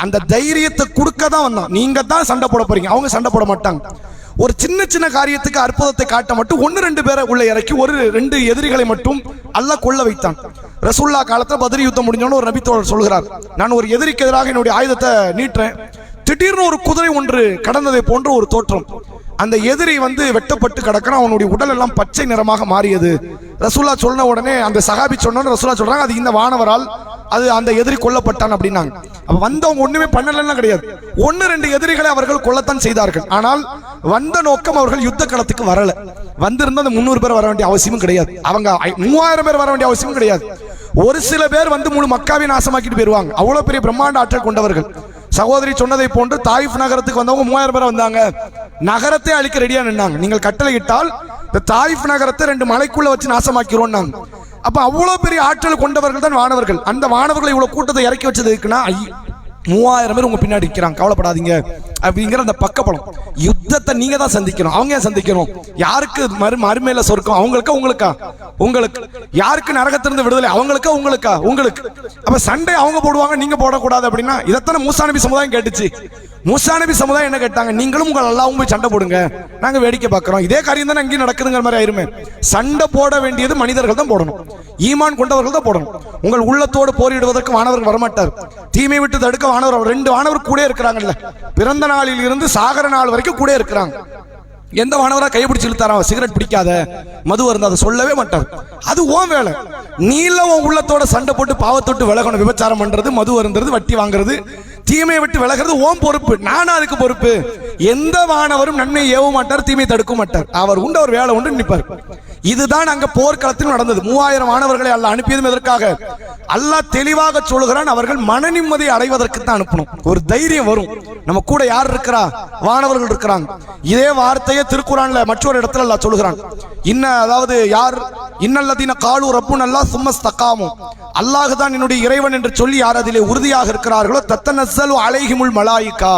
அந்த தைரியத்தை கொடுக்க தான் வந்தான். நீங்க தான் சண்டை போட போறீங்க, அவங்க சண்டை போட மாட்டாங்க. ஒரு சின்ன சின்ன காரியத்துக்கு அற்புதத்தை காட்ட மட்டும் 1-2 பேரை உள்ள இறக்கி 1-2 எதிரிகளை மட்டும் அல்லாஹ் கொள்ள வைத்தான். ரசூல்லா காலத்துல பத்ர் யுத்தம் முடிஞ்சோன்னு ஒரு நபி தோழர் சொல்கிறார், நான் ஒரு எதிரிக்கு எதிராக என்னுடைய ஆயுதத்தை நீட்டுறேன், திடீர்னு ஒரு குதிரை ஒன்று கடந்ததை போன்ற ஒரு தோற்றம், அந்த எதிரி வந்து வெட்டப்பட்டு கிடக்கிறான், அவனுடைய உடல் எல்லாம் பச்சை நிறமாக மாறியது. ரசூல்லா சொன்ன உடனே அந்த சஹாபி சொன்ன ரசூல்லா சொல்றாங்க, அது இந்த வானவரால் அது அந்த எதிரி கொல்லப்பட்டான் அப்படின்னாங்க. அப்ப வந்தவங்க ஒண்ணுமே பண்ணலன்னா கிடையாது, 1-2 எதிரிகளை அவர்கள் கொல்லத்தான் செய்தார்கள். ஆனால் வந்த நோக்கம் அவர்கள் யுத்த களத்துக்கு வரல. வந்திருந்தா அந்த 300 பேர் வர வேண்டிய அவசியமும் கிடையாது, அவங்க 3000 பேர் வர வேண்டிய அவசியமும் கிடையாது. ஒரு சில பேர் வந்து முழு மக்காவை நாசமாக்கிட்டு போயிருவாங்க, அவ்வளவு பெரிய பிரம்மாண்ட ஆற்றல் கொண்டவர்கள். சகோதரி சொன்னதை போன்று தாயிஃப் நகரத்துக்கு வந்தவங்க 3000 பேர் வந்தாங்க, நகரத்தை அழிக்க ரெடியா நின்னாங்க. நீங்கள் கட்டளை இட்டால் இந்த தாயிஃப் நகரத்தை 2 மலைக்குள்ள வச்சு நாசமாக்கிறோம். அப்ப அவ்வளவு பெரிய ஆற்றல் கொண்டவர்கள் தான் வானவர்கள். அந்த வானவர்களை இவ்வளவு கூட்டத்தை இறக்கி வச்சது இருக்குன்னா 3000 பேர் உங்க பின்னாடி இருக்கிறாங்க, கவலைப்படாதீங்க அப்படிங்கிற அந்த பக்கப்பலம். யுத்தத்தை நீங்க தான் சந்திக்கணும், அவங்க ஏன் சந்திக்கணும்? யாருக்கு மறுமையில சொர்க்கம்? அவங்களுக்கா உங்களுக்கா? உங்களுக்கு. யாருக்கு நரகத்திலிருந்து விடுதலை? அவங்களுக்கா உங்களுக்கா? உங்களுக்கு. அப்ப சண்டை அவங்க போடுவாங்க, நீங்க போடக்கூடாது அப்படின்னா இதைத்தானே மூசா நபி சமுதாயம் கேட்டுச்சு. மூசா நபி சமுதாயம் என்ன கேட்டாங்க? நீங்களும் உங்கள் அல்லாஹ்வும் போய் சண்டை போடுங்க, நாங்க வேடிக்கை பார்க்கிறோம். இதே காரியம் தானே அங்கேயும் நடக்குதுங்கிற மாதிரி ஆயிருமே. சண்டை போட வேண்டியது மனிதர்கள் தான் போடணும், ஈமான் கொண்டவர்கள் தான் போடணும். உங்கள் உள்ளத்தோடு போரிடுவதற்கு வானவர்கள் வரமாட்டார். தீமை விட்டு தடுக்க வானவர் 2 வானவர் கூட இருக்கிறாங்கல்ல, பிறந்த நாளில் இருந்து சாகர நாள் வரைக்கும் கூட இருக்கிறாங்க. எந்த வானவரா கைப்பிடிச்சு இழுத்தாரா? சிகரெட் பிடிக்காத, மது வருந்த, அதை சொல்லவே மாட்டார். அது ஓன் வேலை. நீல உன் உள்ளத்தோட சண்டை போட்டு பாவத்தொட்டு விலகணும். விபச்சாரம் பண்றது, மது வருந்துறது, வட்டி வாங்குறது, தீமையை விட்டு விலகிறது ஓம் பொறுப்பு, நானும் அதுக்கு பொறுப்பு. எந்த வானவரும் நன்மையை ஏவ மாட்டார், தீமையை தடுக்க மாட்டார். அவர் உண்டு, அவர் வேலை உண்டு நிற்பார். இதுதான் அங்க போர்க்களத்தில் நடந்தது. 3000 மாணவர்களை அல்லாஹ் அனுப்பியதும் எதற்காக? அல்லாஹ் தெளிவாக சொல்கிறான், அவர்கள் மன நிம்மதியை அடைவதற்கு தான் அனுப்பணும். ஒரு தைரியம் வரும், நம்ம கூட யார் இருக்கிறா? வானவர்கள் இருக்கிறாங்க. இதே வார்த்தையை திருக்குறான்ல மற்றொரு இடத்துல அல்லாஹ் சொல்கிறான். அதாவது யார் இன்னல்லதீன காலு ரப்புன் அல்லாஹ் சும்மஸ்தகாமு, அல்லாஹ் தான் என்னுடைய இறைவன் என்று சொல்லி யார் அதிலே உறுதியாக இருக்கிறார்களோ தத்தனஸ்ஸலு அலைஹிமுல் மலாயிகா,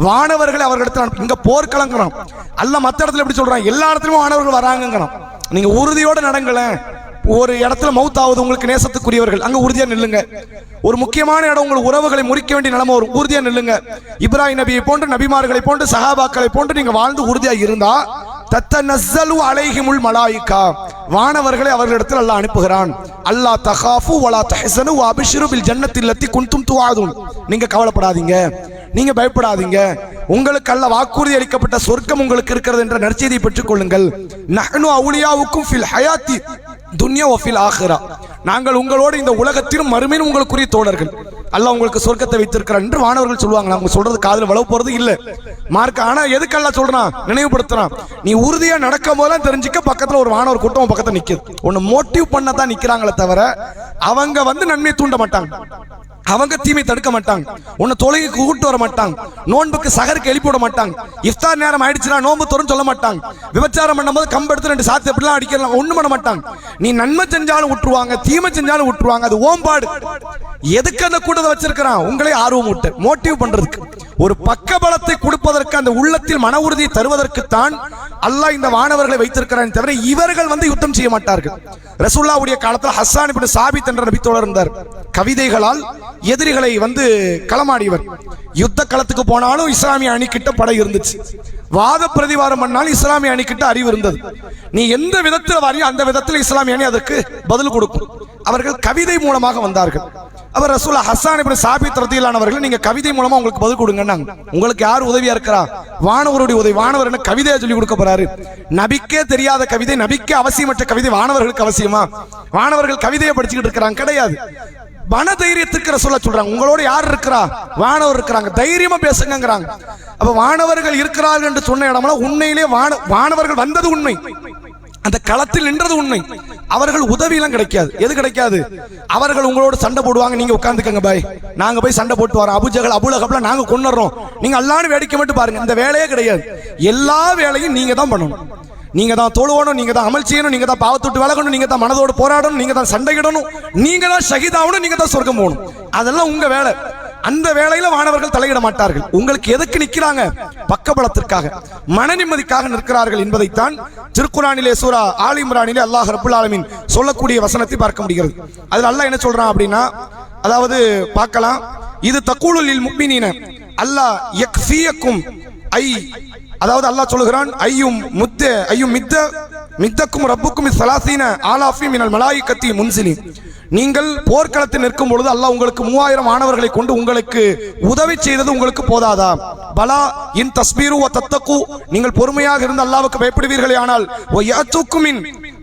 வானவர்களை அவர்களிடத்தில். இங்க போர்க்களங்கிறான் அல்லாஹ். மற்ற இடத்துல எப்படி சொல்றான்? எல்லா இடத்துலயும் வானவர்கள் வராங்கிறான். நீங்க உறுதியோட நடங்களேன். ஒரு இடத்துல மௌத்தாவது உங்களுக்கு நேசத்துக்குரியவர்கள், அங்க உறுதியா நில்லுங்க. ஒரு முக்கியமான இடம், உங்கள் உறவுகளை முறிக்க வேண்டிய நிலைமை வரும், உறுதியா நில்லுங்க. இப்ராஹிம் நபியை போன்று, நபிமார்களை போன்று, சஹாபாக்களை போன்று நீங்க வாழ்ந்து உறுதியா இருந்தா தத்தனஸ்ஸலு அலைஹிமுல் மலாயிகா, வானவர்களை அவர்களிடத்தில் அல்லாஹ் அனுப்புகிறான். அல்லாஹ் தகாஃபு வலா தஹ்ஸனு வஅப்ஷிரு பில் ஜன்னத்தில் லத்தி குன்தும் துஆதுன், நீங்க கவலைப்படாதீங்க, நீங்க பயப்படாதீங்க, உங்களுக்கு அல்ல வாக்குறுதி அளிக்கப்பட்ட சொர்க்கம் உங்களுக்கு இருக்கிறது என்ற நற்செய்தியை பெற்றுக் கொள்ளுங்கள். நஹ்னு அவுலியாவுக்கும் ஃபில் ஹயாத்தி துன்யா வ ஃபில் ஆখিরা, நாங்கள் உங்களோடு இந்த உலகத்திலும் மறுமையிலும் உங்களுக்குரிய தோழர்கள், அல்லாஹ் உங்களுக்கு சொர்க்கத்தை வைத்திருக்கிறார் என்று வானவர்கள் சொல்லுவாங்க. அவங்க சொல்றது காதுல வளவு போறது இல்ல மார்க்க. ஆனா எதுக்கு அல்லாஹ் சொல்றான்? நினைவுபடுத்துறான். நீ உறுதியா நடக்கும் போதெல்லாம் தெரிஞ்சுக்க, பக்கத்துல ஒரு வானவர் கூட்டம் பக்கத்துல நிக்குது. ஒன்னு மோட்டிவ் பண்ணதான் நிக்கிறாங்களே தவிர அவங்க வந்து நன்மையை தூண்ட மாட்டாங்க, அவங்க தீமை தடுக்க மாட்டாங்க, உன்னை தொழுகைக்கு கூட்டு வர மாட்டாங்க, நோன்புக்கு சகருக்கு எழுப்பி விட மாட்டாங்க, இஃப்தார் நேரம் ஆயிடுச்சுன்னா நோன்பு தோறும் சொல்ல மாட்டாங்க, விபச்சாரம் பண்ணும்போது கம்பெடுத்து 2 சாத்து எப்படிலாம் அடிக்கலாம் ஒண்ணும் பண்ண மாட்டாங்க. நீ நன்மை செஞ்சாலும் விட்டுருவாங்க, தீமை செஞ்சாலும் விட்டுருவாங்க. அது ஓம்பாடு. எதுக்கு அந்த கூட்டத்தை வச்சிருக்கிறான்? உங்களை ஆர்வம் விட்டு மோட்டிவ் பண்றதுக்கு, ஒரு பக்கபலத்தை கொடுப்பதற்கு, அந்த உள்ளத்தில் மன உறுதியை தருவதற்குத்தான் அல்லாஹ் இந்த வானவர்களை வைத்திருக்கிறான். தவிர இவர்கள் வந்து யுத்தம் செய்ய மாட்டார்கள். ரசூலுல்லாஹ்வுடைய காலத்தில் ஹஸ்ஸான் இப்னு சாபித் என்ற நபி தோழர் இருந்தார். கவிதைகளால் எதிரிகளை வந்து களமாடியவர். யுத்த களத்துக்கு போனாலும் இஸ்லாமிய அணிக்கிட்ட படை இருந்துச்சு, வாத பிரதிவாரம் பண்ணாலும் இஸ்லாமிய அணிக்கிட்ட அறிவு இருந்தது. நீ எந்த விதத்தில் வாரியோ அந்த விதத்தில் இஸ்லாமிய அணி அதற்கு பதில் கொடுக்கும். அவர்கள் கவிதை மூலமாக வந்தார்கள். அவர் ரசூலுல்லாஹ் ஹஸ்ஸான் இப்னு சாபித் ரலியல்லாஹு அவர்கள், நீங்க கவிதை மூலமா உங்களுக்கு பதில் கொடுங்கன்னாங்க. உங்களுக்கு யார் உதவியா இருக்கிறா? வானவருடைய உதவி. வானவர் என்ன கவிதையை சொல்லி கொடுக்க போறாரு? நபிக்கே தெரியாத கவிதை, நபிக்கே அவசியமற்ற கவிதை வானவர்களுக்கு அவசியமா? வானவர்கள் கவிதையை படிச்சுக்கிட்டு இருக்கிறாங்க? கிடையாது. மன தைரியத்துக்கு ரசூலுல்லாஹ் சொல்றாங்க, உங்களோட யார் இருக்கிறா? வானவர் இருக்கிறாங்க, தைரியமா பேசுங்கிறாங்க. அப்ப வானவர்கள் இருக்கிறார்கள் என்று சொன்ன இடமெல்லாம் உண்மையிலே வானவர்கள் வந்தது உண்மை, அந்த களத்தில் நின்றது உண்மை. அவர்கள் உதவி எல்லாம் கிடைக்காது. எது கிடைக்காது? அவர்கள் உங்களோட சண்டை போடுவாங்க, நீங்க உட்கார்ந்துக்கங்க பாய், நாங்க போய் சண்டை போட்டு வரோம், அபூஜஹல் அபூலஹப்லாம் நாங்க கொன்னுறோம், நீங்க அல்லாஹ்னு வேடிக்கை மட்டும் பாருங்க. இந்த வேலையே கிடையாது. எல்லா வேலையும் நீங்க தான் பண்ணணும். நீங்க தான் தொழுவணும், நீங்க தான் அமல் செய்யணும், நீங்க தான் பாவத்தொட்டு விலகணும், நீங்க தான் மனதோடு போராடணும், நீங்க தான் சண்டையிடணும், நீங்க தான் ஷஹீதாகணும், நீங்க தான் சொர்க்கம் போகணும். அதெல்லாம் உங்க வேலை. அந்த வேளையில வானவர்கள் தலையிட மாட்டார்கள். உங்களுக்கு எதுக்கு நிக்கிறாங்க? பக்கபலத்திற்காக, மன நிம்மதிக்காக நிற்கிறார்கள் என்பதைத்தான் திருக்குரானிலே சூரா ஆல் இம்ரானிலே அல்லாஹ் ரப்புல் ஆலமீன் சொல்லக்கூடிய வசனத்தை பார்க்க முடிகிறது. அதுல அல்லாஹ் என்ன சொல்றான் அப்படின்னா, அதாவது பார்க்கலாம், இது தக்கூலுல் லில் முஃமினீன அல்லாஹ் யக்ஃபியக்கும் ஐ, அதாவது அல்லாஹ் சொல்கிறான், ஐயும் மித்தக்கும் ரப்புக்கும் 30 ஆலாஃபி மினல் மலாயிகத்தி முன்சிலின், நீங்கள் போர்க்களத்தில் நிற்கும் பொழுது அல்லாஹ் உங்களுக்கு 3000 மாணவர்களை கொண்டு உங்களுக்கு உதவி செய்தது உங்களுக்கு போதாதா? பலா இன் தஸ்பீரு வ தத்தகு, நீங்கள் பொறுமையாக இருந்து அல்லாஹ்வுக்கு பயப்படுவீர்களே ஆனால் வயதுக்குமின்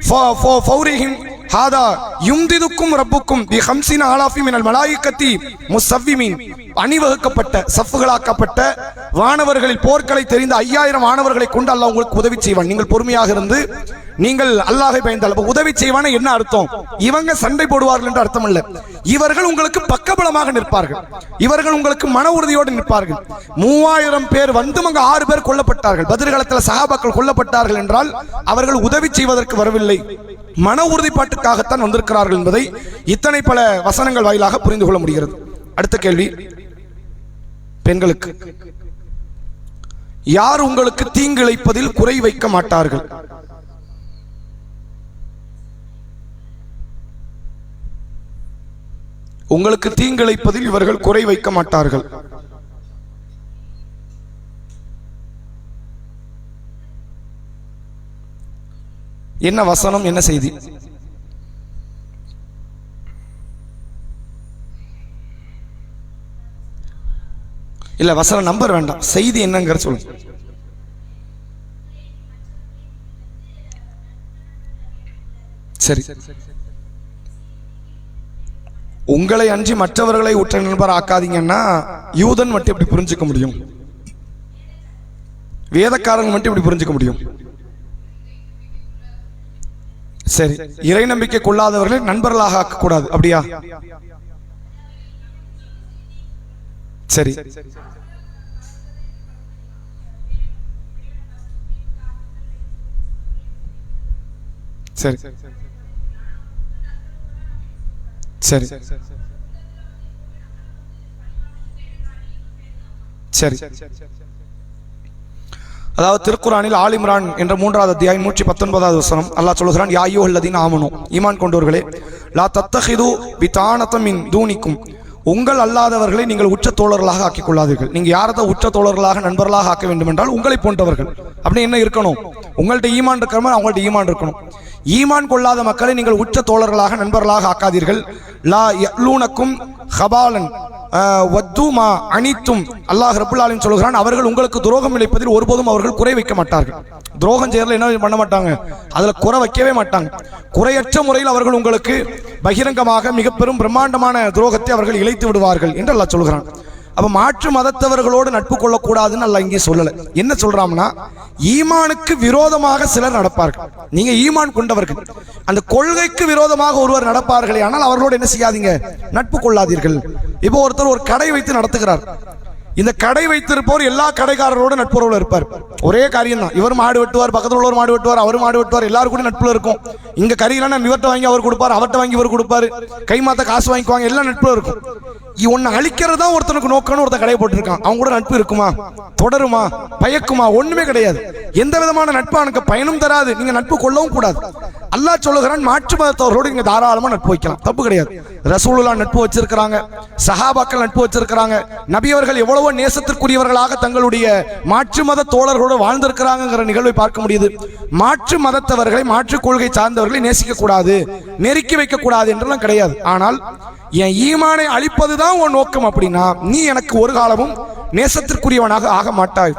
ஃபௌரிஹிம் ஹாதா யும்திதுக்கும் ரப்புக்கும் பி 50 ஆலாஃபி மினல் மலாயிகத்தி முஸவ்விமீன், அணிவகுக்கப்பட்ட சஃப்களாக்கப்பட்ட வானவர்களில் போர்க்களை தெரிந்த 5000 மாணவர்களை கொண்டு அல்லாஹ் உங்களுக்கு உதவி செய்வான். நீங்கள் பொறுமையாக இருந்து நீங்கள் அல்லாஹை பயந்தால் உதவி செய்வான என்ன அர்த்தம்? இவங்க சண்டை போடுவார்கள் என்று அர்த்தம் அல்ல. இவர்கள் உங்களுக்கு பக்கபலமாக நிற்பார்கள், இவர்கள் உங்களுக்கு மன உறுதியோடு நிற்பார்கள். 3000 பேர் வந்து அங்க 6 பேர் கொல்லப்பட்டார்கள். பத்ர் காலத்தில் சஹாபாக்கள் கொல்லப்பட்டார்கள் என்றால் அவர்கள் உதவி செய்வதற்கு வரவில்லை, மன உறுதிப்பாட்டுக்காகத்தான் வந்திருக்கிறார்கள் என்பதை இத்தனை பல வசனங்கள் வாயிலாக புரிந்து கொள்ள முடிகிறது. அடுத்த கேள்வி பெண்களுக்கு. யார் உங்களுக்கு தீங்கிழைப்பதில் குறை வைக்க மாட்டார்கள்? உங்களுக்கு தீங்கிழைப்பதில் இவர்கள் குறை வைக்க மாட்டார்கள். என்ன வசனம், என்ன செய்தி? இல்ல வசனம் நம்பர் வேண்டாம், செய்தி என்னங்கிற சொல்லுங்க. சரி, உங்களை அன்றி மற்றவர்களை உற்ற நண்பர் ஆக்காதீங்கன்னா யூதன் மட்டும் எப்படி புரிஞ்சுக்க முடியும்? வேதக்காரன் மட்டும் எப்படி புரிஞ்சுக்க முடியும்? சரி, இறை நம்பிக்கை கொள்ளாதவர்களை நண்பர்களாக ஆக்கக்கூடாது, அப்படியா? சரி, சரி, சரி, சரி. அதாவது திருக்குரானில் ஆல் இம்ரான் என்ற 3வது அத்தியாயம் 119வது வசனம் அல்லாஹ் சொல்கிறான், யா அய்யுஹல்லதீன ஆமனு, ஈமான் கொண்டவர்களே, லா தத்தஹிது பிதானத மின் தூனிக்கும், உங்கள் அல்லாதவர்களை நீங்கள் உற்ற தோழர்களாக ஆக்கிக் கொள்ளாதீர்கள். நீங்க யாரதான் உற்ற தோழர்களாக நண்பர்களாக ஆக்க வேண்டும் என்றால் உங்களை போன்றவர்கள். அப்படி என்ன இருக்கணும்? உங்கள்ட்ட ஈமான் இருக்கிற மாதிரி அவங்கள்ட்ட ஈமான் இருக்கணும். ஈமான் கொள்ளாத மக்களை நீங்கள் உற்ற தோழர்களாக நண்பர்களாக ஆக்காதீர்கள். லா யலூனக்கும் ஹபாலன் வத்துமா அனித்தும், அல்லாஹ் ரப்பல் ஆலமீன் சொல்கிறான், அவர்கள் உங்களுக்கு துரோகம் இழைப்பதில் ஒருபோதும் அவர்கள் குறை வைக்க மாட்டார்கள். துரோகம் செய்யறதுல என்ன பண்ண மாட்டாங்க, அதுல குறை வைக்கவே மாட்டாங்க. குறையற்ற முறையில் அவர்கள் உங்களுக்கு பகிரங்கமாக மிக பெரும் பிரம்மாண்டமான துரோகத்தை அவர்கள் இழைத்து விடுவார்கள் என்று அல்லாஹ் சொல்கிறான். அப்ப மாற்று மதத்தவர்களோடு நட்பு கொள்ளக்கூடாதுன்னு அல்லாஹ் இங்கே சொல்லல. என்ன சொல்றான்னா, ஈமானுக்கு விரோதமாக சிலர் நடப்பார்கள். நீங்க ஈமான் கொண்டவர்கள், அந்த கொள்கைக்கு விரோதமாக ஒருவர் நடப்பார்களே ஆனால் அவர்களோடு என்ன செய்யாதீங்க, நட்பு கொள்ளாதீர்கள். இப்போ ஒருத்தர் ஒரு கடை வைத்து நடத்துகிறார். இந்த கடை வைத்திருப்பவர் எல்லா கடைக்காரரோட நட்புறவுல இருப்பார். ஒரே காரியம் தான், இவர் மாடு வெட்டுவார், பக்கத்தில் உள்ளவர் மாடு வெட்டுவார், அவர் மாடு வெட்டுவார், எல்லாரும் கூட நட்புல இருக்கும். இங்க கறியெல்லாம் நம்ம இவர்கிட்ட வாங்கி அவர் கொடுப்பார், அவர்கிட்ட வாங்கி இவர் கொடுப்பாரு, கை மாத்த காசு வாங்கிக்குவாங்க, எல்லாம் நட்புல இருக்கும். ஒன்னு அழிக்கிறதா ஒருத்தனுக்கு நோக்கணும் ஒருத்தன் கடையை போட்டிருக்கான், அவங்க கூட நட்பு இருக்குமா, தொடருமா, பயக்குமா? ஒண்ணுமே கிடையாது. எந்த விதமான நட்பு அவனுக்கு பயனும் தராது. நீங்க நட்பு கொள்ளவும் கூடாது. அல்லாஹ் சொல்லுகிறான், மாற்று மதத்தவர்களோடு நீங்க தாராளமா நட்பு வைக்கலாம், தப்பு கிடையாது. ரசூலுல்லாஹ் நட்பு வச்சிருக்கிறாங்க, சஹாபாக்கள் நட்பு வச்சிருக்கிறாங்க, நபியவர்கள் எவ்வளவோ நேசத்திற்குரியவர்களாக தங்களுடைய மாற்று மத தோழர்களோடு வாழ்ந்திருக்கிறாங்கிற நிகழ்வை பார்க்க முடியுது. மாற்று மதத்தவர்களை, மாற்று கொள்கை சார்ந்தவர்களை நேசிக்க கூடாது, நெருக்கி வைக்க கூடாது என்றெல்லாம் கிடையாது. ஆனால் என் ஈமானை அழிப்பதுதான் உன் நோக்கம் அப்படின்னா நீ எனக்கு ஒரு காலமும் நேசத்திற்குரியவனாக ஆக மாட்டாய்,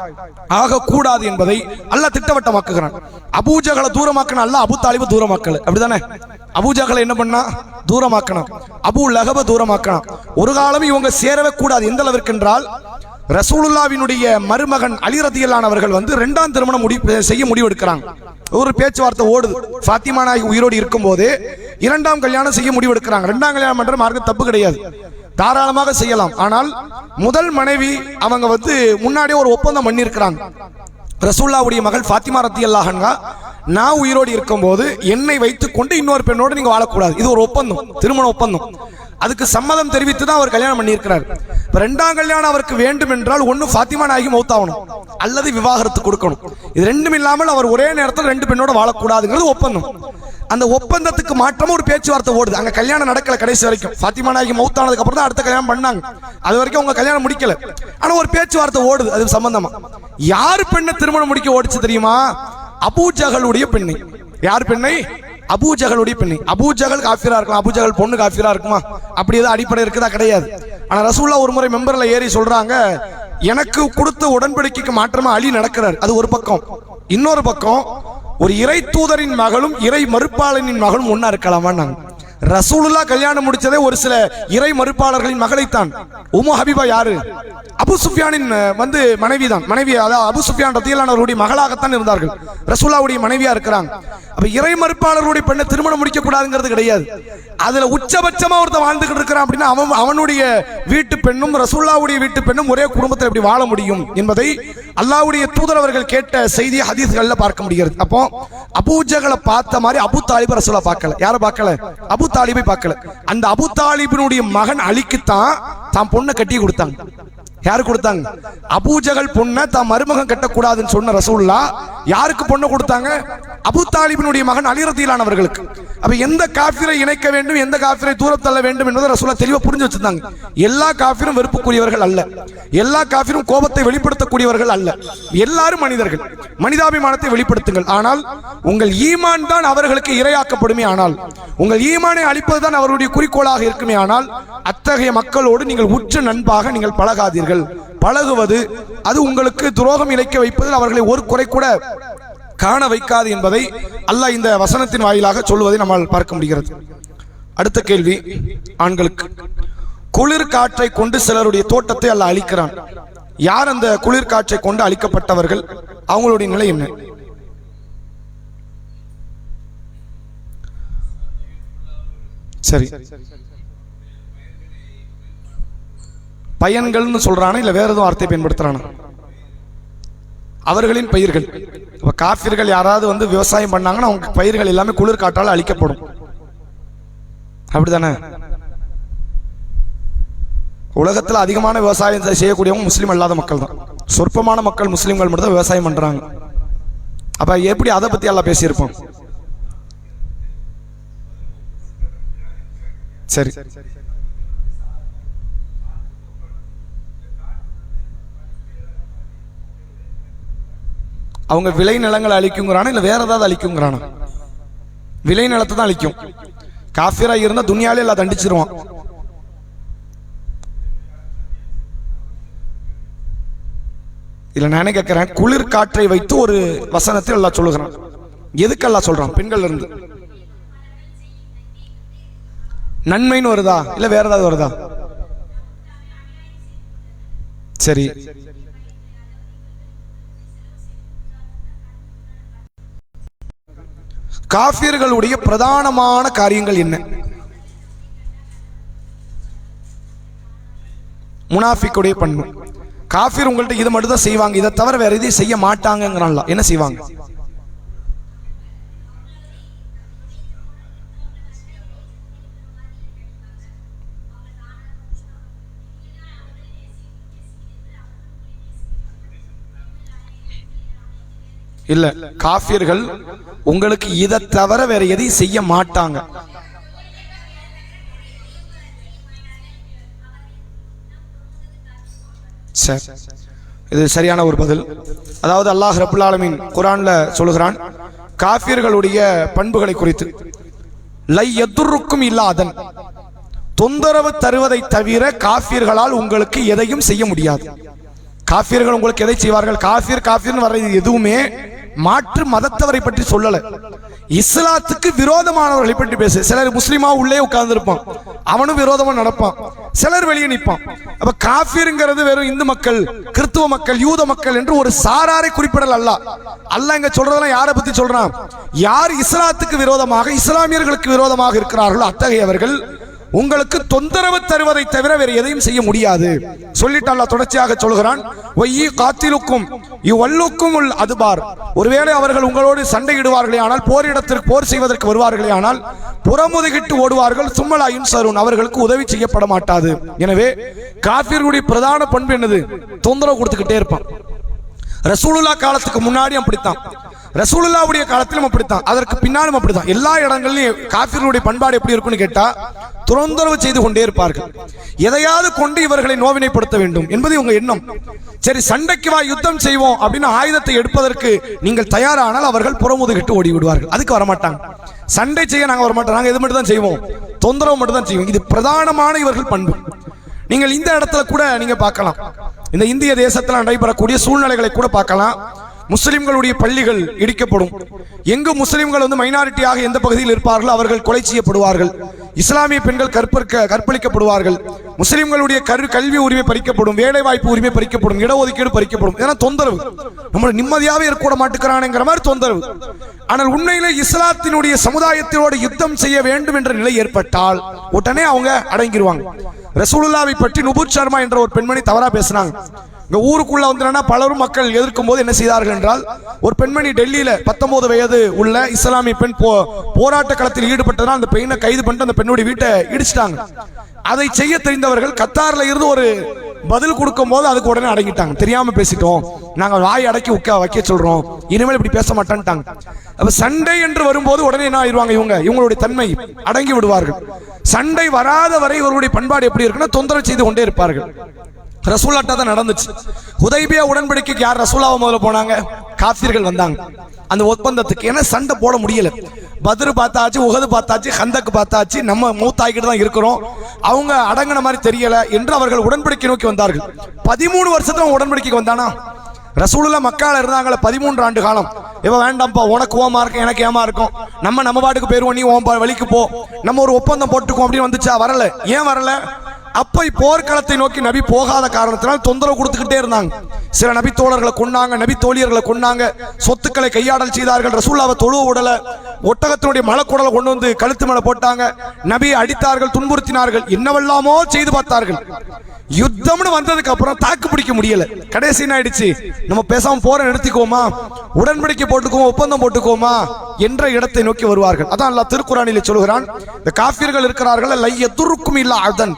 ஆக கூடாது என்பதை அல்லாஹ் திட்டவட்டமாக்குகிறான். அபூஜகளை தூரமாக்கணும், அல்லாஹ் அபு தாலிப தூரமாக்கல, அப்படிதானே? அபூஜகளை என்ன பண்ணா, தூரமாக்கணும். அபு லஹப தூரமாக்கணும். ஒரு காலம் இவங்க சேரவே கூடாது. எந்த அளவிற்கு என்றால், ரசூலுல்லாஹ்வினுடைய மருமகன் அலி ரலியல்லாஹு அவர்கள் வந்து 2ஆம் திருமணம் செய்ய முடிவெடுக்கிறாங்க. ஒரு பேச்சுவார்த்தை ஓடுது. ஃபாத்திமா நாயகி உயிரோடு இருக்கும் போது 2ஆம் கல்யாணம் செய்ய முடிவெடுக்கிறாங்க. 2ஆம் கல்யாணம் பண்ற மார்க்கம் தப்பு கிடையாது, தாராளமாக செய்யலாம். ஆனால் முதல் மனைவி அவங்க வந்து முன்னாடியே ஒரு ஒப்பந்தம் பண்ணி இருக்கிறாங்க. ரசூலுல்லாஹ்வுடைய மகள் ஃபாத்திமா ரலியல்லாஹு அன்ஹா, நான் உயிரோடு இருக்கும் போது என்னை வைத்துக் கொண்டு இன்னொரு பெண்ணோடு நீங்க வாழக்கூடாது. இது ஒரு ஒப்பந்தம், திருமண ஒப்பந்தம். அதுக்கு சம்மதம் தெரிவித்து தான் அவர் கல்யாணம் பண்ணி இருக்கிறார். 2ஆம் கல்யாணம் அவருக்கு வேண்டும் என்றால் ஒன்னு ஃபாத்திமா நாயகி மௌத்தாகணும் அல்லது விவாகரத்து கொடுக்கணும். இது ரெண்டும் இல்லாமல் அவர் ஒரே நேரத்தில் 2 பெண்ணோட வாழக்கூடாதுங்கிறது ஒப்பந்தம். அந்த ஒப்பந்தத்துக்கு மாற்றமா ஒரு பேச்சுவார்த்தை ஓடுது. அங்க கல்யாணம் நடக்கல கடைசி வரைக்கும். ஃபாத்திமா நாயகி மௌத்தானதுக்கு அப்புறம் தான் அடுத்த கல்யாணம் பண்ணாங்க. அது வரைக்கும் அவங்க கல்யாணம் முடிக்கல. ஆனா ஒரு பேச்சுவார்த்தை ஓடுது அது சம்பந்தமா. யார் பெண்ணை திருமணம் முடிக்க ஓடிச்சு தெரியுமா? அபூ ஜஹலுடைய பெண்ணை. யார் பெண்ணை? அபூஜகளுடைய பெண்ணை. அபூஜகல் காஃபிரா இருக்கலாம், அபூஜகல் பொண்ணு காஃபிரா இருக்குமா? அப்படி ஏதாவது அடிப்படை இருக்குதா? கிடையாது. ஆனா ரசூலுல்லாஹ் ஒரு முறை மெம்பர்ல ஏறி சொல்றாங்க, எனக்கு கொடுத்த உடன்படிக்கைக்கு மாற்றமா அலி நடக்கிறார். அது ஒரு பக்கம். இன்னொரு பக்கம், ஒரு இறை தூதரின் மகளும் இறை மறுப்பாளனின் மகளும் ஒன்னா இருக்கலாமா? ரசூலுல்லாஹ் கல்யாணம் முடிச்சதே ஒரு சில இறை மறுப்பாளர்களின் மகளைத்தான். உம்மு ஹபீபா யாரு? அபு சுஃபியானின் மனைவி தான். மனைவி, அதாவது அபு சுஃபியான் ரலியல்லாஹு அவருடைய மகளாகத்தான் இருந்தார்கள். ரசூலுல்லாஹ்வுடைய மனைவியா இருக்கிறாங்க. அப்ப இறை மறுப்பாளருடைய பெண்ணை திருமணம் முடிக்க கூடாதுங்கிறது கிடையாது. அதுல உச்சபட்சமா ஒருத்தன் வாழ்ந்துகிட்டு இருக்கிறான் அப்படின்னா அவனுடைய வீட்டு பெண்ணும் ரசூலுல்லாஹ்வுடைய வீட்டு பெண்ணும் ஒரே குடும்பத்தில் எப்படி வாழ முடியும் என்பதை அல்லாஹ்வுடைய தூதர் அவர்கள் கேட்ட செய்தி ஹதீஸ்கள்ல பார்க்க முடிகிறது. அப்போ அபூஜகளை பார்த்த மாதிரி அபு தாலிபை ரசூலுல்லாஹ் பார்க்கல. யாரை பார்க்கல? அபு தாலிபை பார்க்கல. அந்த அபு தாலிபினுடைய மகன் அலிக்குத்தான் தான் பொண்ணை கட்டி கொடுத்தாங்க. யாரு கொடுத்தாங்க? அபூஜகல் பொண்ணை தான் மருமகன் கட்டக்கூடாதுன்னு சொன்ன ரசூலுல்லாஹ் யாருக்கு பொண்ணை கொடுத்தாங்க? அபு தாலிபினுடைய மகன் அலி ரலியல்லாஹு அவர்களுக்கு. அப்ப எந்த காஃபிரை இணைக்க வேண்டும், எந்த காஃபிரை தூரம் தள்ள வேண்டும் என்பதை ரசூலுல்லாஹ் தெளிவா புரிஞ்சு வச்சிருந்தாங்க. எல்லா காஃபிரும் வெறுப்புக்குரியவர்கள் அல்ல, எல்லா காஃபிரும் கோபத்தை வெளிப்படுத்தக்கூடியவர்கள் அல்ல. எல்லாரும் மனிதர்கள், மனிதாபிமானத்தை வெளிப்படுத்துங்கள். ஆனால் உங்கள் ஈமான் தான் அவர்களுக்கு இரையாக்கப்படுமே, ஆனால் உங்கள் ஈமானை அழிப்பதுதான் அவருடைய குறிக்கோளாக இருக்குமே, ஆனால் அத்தகைய மக்களோடு நீங்கள் உற்ற நண்பாக நீங்கள் பழகாதீர்கள். பழகுவது அது உங்களுக்கு துரோகம் இழைக்க வைப்பதில் அவர்களை ஒரு குறை கூட காண வைக்காது என்பதை அல்லாஹ் இந்த வசனத்தின் வாயிலாக சொல்வதை நம்மால் பார்க்க முடிகிறது. அடுத்த கேள்வி ஆண்களுக்கு. குளிர் காற்றை கொண்டு சிலருடைய தோட்டத்தை அல்லாஹ் அழிக்கிறான். யார் அந்த குளிர் காற்றை கொண்டு அழிக்கப்பட்டவர்கள்? அவங்களுடைய நிலை என்ன? சரி, பயன்கள்னு சொல்றானா இல்ல வேற எதுவும் வார்த்தை பயன்படுத்துறானா? அவர்களின் பயிர்கள். காஃபிர்கள் யாராவது விவசாயம் பண்ணாங்கன்னா அவங்க பயிர்கள் எல்லாமே குளிர் காற்றால் அழிக்கப்படும். அப்படிதானே? உலகத்தில் அதிகமான விவசாயம் செய்யக்கூடியவங்க முஸ்லீம் அல்லாத மக்கள் தான். சொற்பமான மக்கள் முஸ்லீம்கள் மட்டும் தான் விவசாயம் பண்றாங்க. அப்ப எப்படி அதை பத்தி எல்லாம் பேசியிருப்போம்? சரி, அவங்க விளை நிலங்களை அழிக்குங்கிறானா இல்ல வேற ஏதாவது அழிக்குங்கிறானா? விளை நிலத்தை தான் அழிக்கும். காஃபிரா இருந்தா துனியாலே எல்லாம் தண்டிச்சிருவான். இல்ல நானே கேட்கிறேன், குளிர் காற்றை வைத்து ஒரு வசனத்தில் எல்லாம் சொல்லுகிறான். எதுக்கு எல்லாம் சொல்றான்? பெண்கள் இருந்து நன்மைன்னு வருதா இல்ல வேற ஏதாவது வருதா? சரி, காஃபிர்களுடைய பிரதானமான காரியங்கள் என்ன? முனாஃபிக்குடைய பண்பு. காஃபிர் உங்கள்ட்ட இது மட்டும் தான் செய்வாங்க, இதை தவிர வேற எதையும் செய்ய மாட்டாங்கங்கறான்ல. என்ன செய்வாங்க? இல்ல, காஃபிர்கள் உங்களுக்கு இதை தவிர வேற எதையும் செய்ய மாட்டாங்க. சரி, இது சரியான ஒரு பதில். அதாவது அல்லாஹ் ரப்புல் ஆலமீன் குர்ஆன்ல சொல்கிறான் காஃபிர்களுடைய பண்புகளை குறித்து, லை யதுர்ருக்கும் இல்லாதன், தொந்தரவு தருவதை தவிர காஃபிர்களால் உங்களுக்கு எதையும் செய்ய முடியாது. காஃபிர்கள் உங்களுக்கு எதை செய்வார்கள்? காஃபிர்னு வர்றது எதுவுமே மாற்று மதத்தவரை பற்றி சொல்லல, இஸ்லாத்துக்கு விரோதமானவர்களை பற்றி பேசு. சிலர் முஸ்லிமா உள்ளே உட்கார்ந்து இருப்பான், அவனும் விரோதமா நடப்பான். சிலர் வெளியே நிற்பான். அப்ப காஃபிர்ங்கிறது வெறும் இந்து மக்கள், கிறிஸ்துவ மக்கள், யூத மக்கள் என்று ஒரு சாராரை குறிப்பிடல் அல்ல. அல்லாஹ் இங்க சொல்றதெல்லாம் யாரை பத்தி சொல்றான்? யார் இஸ்லாத்துக்கு விரோதமாக, இஸ்லாமியர்களுக்கு விரோதமாக இருக்கிறார்களோ அத்தகையவர்கள் உங்களுக்கு தொந்தரவு தருவதை தவிர வேற எதையும் செய்ய முடியாது சொல்லிட்டு அல்லாஹ் தொடர்ச்சியாக சொல்கிறான், ஒய்யி காத்திலுக்கும் இவ்வல்லுக்கும் உள் அதுபார், ஒருவேளை அவர்கள் உங்களோடு சண்டையிடுவார்களே ஆனால், போரிடத்திற்கு போர் செய்வதற்கு வருவார்களே ஆனால் புறமுதுகிட்டு ஓடுவார்கள். சும்மலாயும் சருண், அவர்களுக்கு உதவி செய்யப்பட மாட்டாது. எனவே காஃபிர்களுடைய பிரதான பண்பு என்னது? தொந்தரவு கொடுத்துக்கிட்டே இருப்பான். ரசூலுல்லாஹ் காலத்துக்கு முன்னாடி அப்படித்தான், ரசூலுல்லாஹ்வுடைய காலத்திலும் அப்படித்தான், அதற்கு பின்னாலும் அப்படித்தான். எல்லா இடங்களிலும் காஃபிர்களுடைய பண்பாடு எப்படி இருக்குன்னு கேட்டா, தொந்தரவு செய்து கொண்டே இருப்பார்கள். எதையாவது கொண்டு இவர்களை நோவினைப்படுத்த வேண்டும் என்பது இவங்க எண்ணம். சரி, சண்டைக்கு வா, யுத்தம் செய்வோம் அப்படின்னு ஆயுதத்தை எடுப்பதற்கு நீங்கள் தயாரானால் அவர்கள் புறமுதுகிட்டு ஓடி விடுவார்கள். அதுக்கு வரமாட்டாங்க. சண்டை செய்ய நாங்கள் வரமாட்டோம், நாங்கள் இது மட்டும் தான் செய்வோம், தொந்தரவு மட்டும் தான் செய்வோம். இது பிரதானமான இவர்கள் பண்பு. நீங்கள் இந்த இடத்துல கூட நீங்க பார்க்கலாம், இந்த இந்திய தேசத்தில் நடைபெறக்கூடிய சூழ்நிலைகளை கூட பார்க்கலாம். முஸ்லிம்களுடைய பள்ளிகள் இடிக்கப்படும். எங்கு முஸ்லிம்கள் மைனாரிட்டியாக எந்த பகுதியில் இருப்பார்களோ அவர்கள் கொலை செய்யப்படுவார்கள். இஸ்லாமிய பெண்கள் கற்பழிக்கப்படுவார்கள். முஸ்லிம்களுடைய கல்வி உரிமை பறிக்கப்படும், வேலை வாய்ப்பு உரிமை பறிக்கப்படும், இடஒதுக்கீடு பறிக்கப்படும். ஏன்னா தொந்தரவு, நம்ம நிம்மதியாவே இருக்க மாட்டுக்கிறானுங்கிற மாதிரி தொந்தரவு. ஆனால் உண்மையிலே இஸ்லாத்தினுடைய சமுதாயத்தோடு யுத்தம் செய்ய வேண்டும் என்ற நிலை ஏற்பட்டால் உடனே அவங்க அடங்கிடுவாங்க. ரசூலுல்லாவை பற்றி நுபுர் சர்மா என்ற ஒரு பெண்மணி தவறா பேசினாங்க. இங்க ஊருக்குள்ள வந்து பலரும் மக்கள் எதிர்க்கும் போது என்ன செய்தார்கள் என்றால், ஒரு பெண்மணி டெல்லியில 19 வயது உள்ள இஸ்லாமிய பெண் போராட்ட களத்தில் ஈடுபட்டதால் அந்த பெண்ணை கைது பண்ணிட்டு அந்த பெண்ணுடைய வீட்டை இடிச்சிட்டாங்க. அதை செய்ய தெரிந்தவர்கள் கத்தார்ல இருந்து ஒரு பதில் கொடுக்கும் போது அதுக்கு உடனே அடங்கிட்டாங்க. தெரியாம பேசிட்டோம், நாங்க வாய் அடக்கி வைக்க சொல்றோம், இனிமேல் இப்படி பேச மாட்டேன்ட்டாங்க. அப்ப சண்டை என்று வரும்போது உடனே என்ன ஆயிடுவாங்க, இவங்களுடைய தன்மை அடங்கி விடுவார்கள். சண்டை வராத வரை இவருடைய பண்பாடு எப்படி இருக்குன்னா தொந்தரவு செய்து கொண்டே இருப்பார்கள். ரசூலாட்டா தான் நடந்துச்சு. ஹுதைபியா உடன்படிக்கைக்கு யார் ரசூலாவை முதல்ல போனாங்க? காஃபிர்கள் வந்தாங்க அந்த ஒப்பந்தத்துக்கு. ஏன்னா சண்டை போட முடியல. பத்ரு பார்த்தாச்சு, உஹது பார்த்தாச்சு, ஹந்தக் பார்த்தாச்சு, நம்ம மூத்தாக்கிட்டு தான் இருக்கிறோம், அவங்க அடங்கின மாதிரி தெரியல என்று அவர்கள் உடன்படிக்கை நோக்கி வந்தார்கள். 13 வருஷத்துல உடன்படிக்கைக்கு வந்தானா? ரசூலுல்லாஹ் மக்கால இருந்தாங்களே 13 ஆண்டு காலம். இவ வேண்டாம்ப்பா, உனக்கு ஓமா இருக்கும், எனக்கு ஏமா இருக்கும், நம்ம பாட்டுக்கு போயிருவோம், நீ ஓம் வழிக்கு போ, நம்ம ஒரு ஒப்பந்தம் போட்டுக்குவோம் அப்படின்னு வந்துச்சா? வரல. ஏன் வரல? அப்ப போர்க்களத்தை நோக்கி நபி போகாத காரணத்தினால் தொந்தரவு கொடுத்துக்கிட்டே இருந்தாங்க. சில நபி தோழர்களை கொன்னாங்க, நபி தோழியர்களை கொன்னாங்க, சொத்துக்களை கையாடல் செய்தார்கள், ரசூலுல்லாஹ்வை தொழுவ விடல, ஒட்டகத்தினுடைய மலக்குடலை கொண்டு வந்து கழுத்து மேல போட்டாங்க, நபியை அடித்தார்கள், துன்புறுத்தினார்கள், என்னவெல்லாமோ செய்து பார்த்தார்கள். யுத்தம்னு வந்ததுக்கு அப்புறம் தாக்கு பிடிக்க முடியல. கடைசி என்ன ஆயிடுச்சு, நம்ம பேசாம போற நிறுத்திக்குவோமா, உடன்படிக்கை போட்டுக்குவோம், ஒப்பந்தம் போட்டுக்குவோமா என்ற இடத்தை நோக்கி வருவார்கள். அதான் அல்லாஹ் திருக்குர்ஆனிலே சொல்கிறான், இந்த காஃபிர்கள் இருக்கிறார்கள், லை யதுருக்கும் இல்லா அதன்,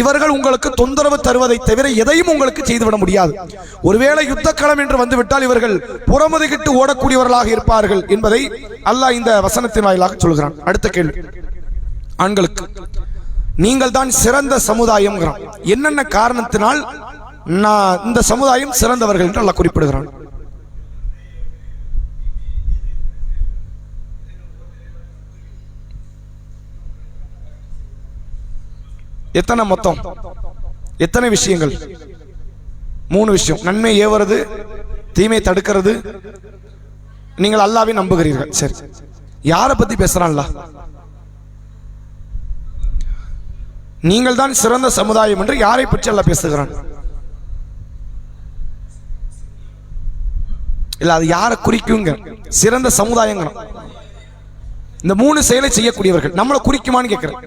இவர்கள் உங்களுக்கு தொந்தரவு தருவதை தவிர எதையும் உங்களுக்கு செய்துவிட முடியாது. ஒருவேளை யுத்த களம் என்று வந்துவிட்டால் இவர்கள் புறமுதுகிட்டு ஓடக்கூடியவர்களாக இருப்பார்கள் என்பதை அல்லாஹ் இந்த வசனத்தின் வாயிலாக சொல்கிறான். அடுத்த கேள்வி, ஆண்களுக்கு நீங்கள் தான் சிறந்த சமுதாயம். என்னென்ன காரணத்தினால் இந்த சமுதாயம் சிறந்தவர்கள் என்று அல்லாஹ் குறிப்பிடுகிறான்? எத்தனை மொத்தம், எத்தனை விஷயங்கள்? 3 விஷயம். நன்மை ஏவுறது, தீமை தடுக்கிறது, நீங்கள் அல்லாஹ்வை நம்புகிறீர்கள். சரி, யாரை பத்தி பேசுறான் அல்லாஹ்? நீங்கள் தான் சிறந்த சமுதாயம் என்று யாரை பற்றி அல்லாஹ் பேசுகிறான்? இல்ல, அது யாரை குறிக்குங்க? சிறந்த சமுதாயம். இந்த 3 செயலை செய்யக்கூடியவர்கள் நம்மளை குறிக்குமான்னு கேட்கிறேன்.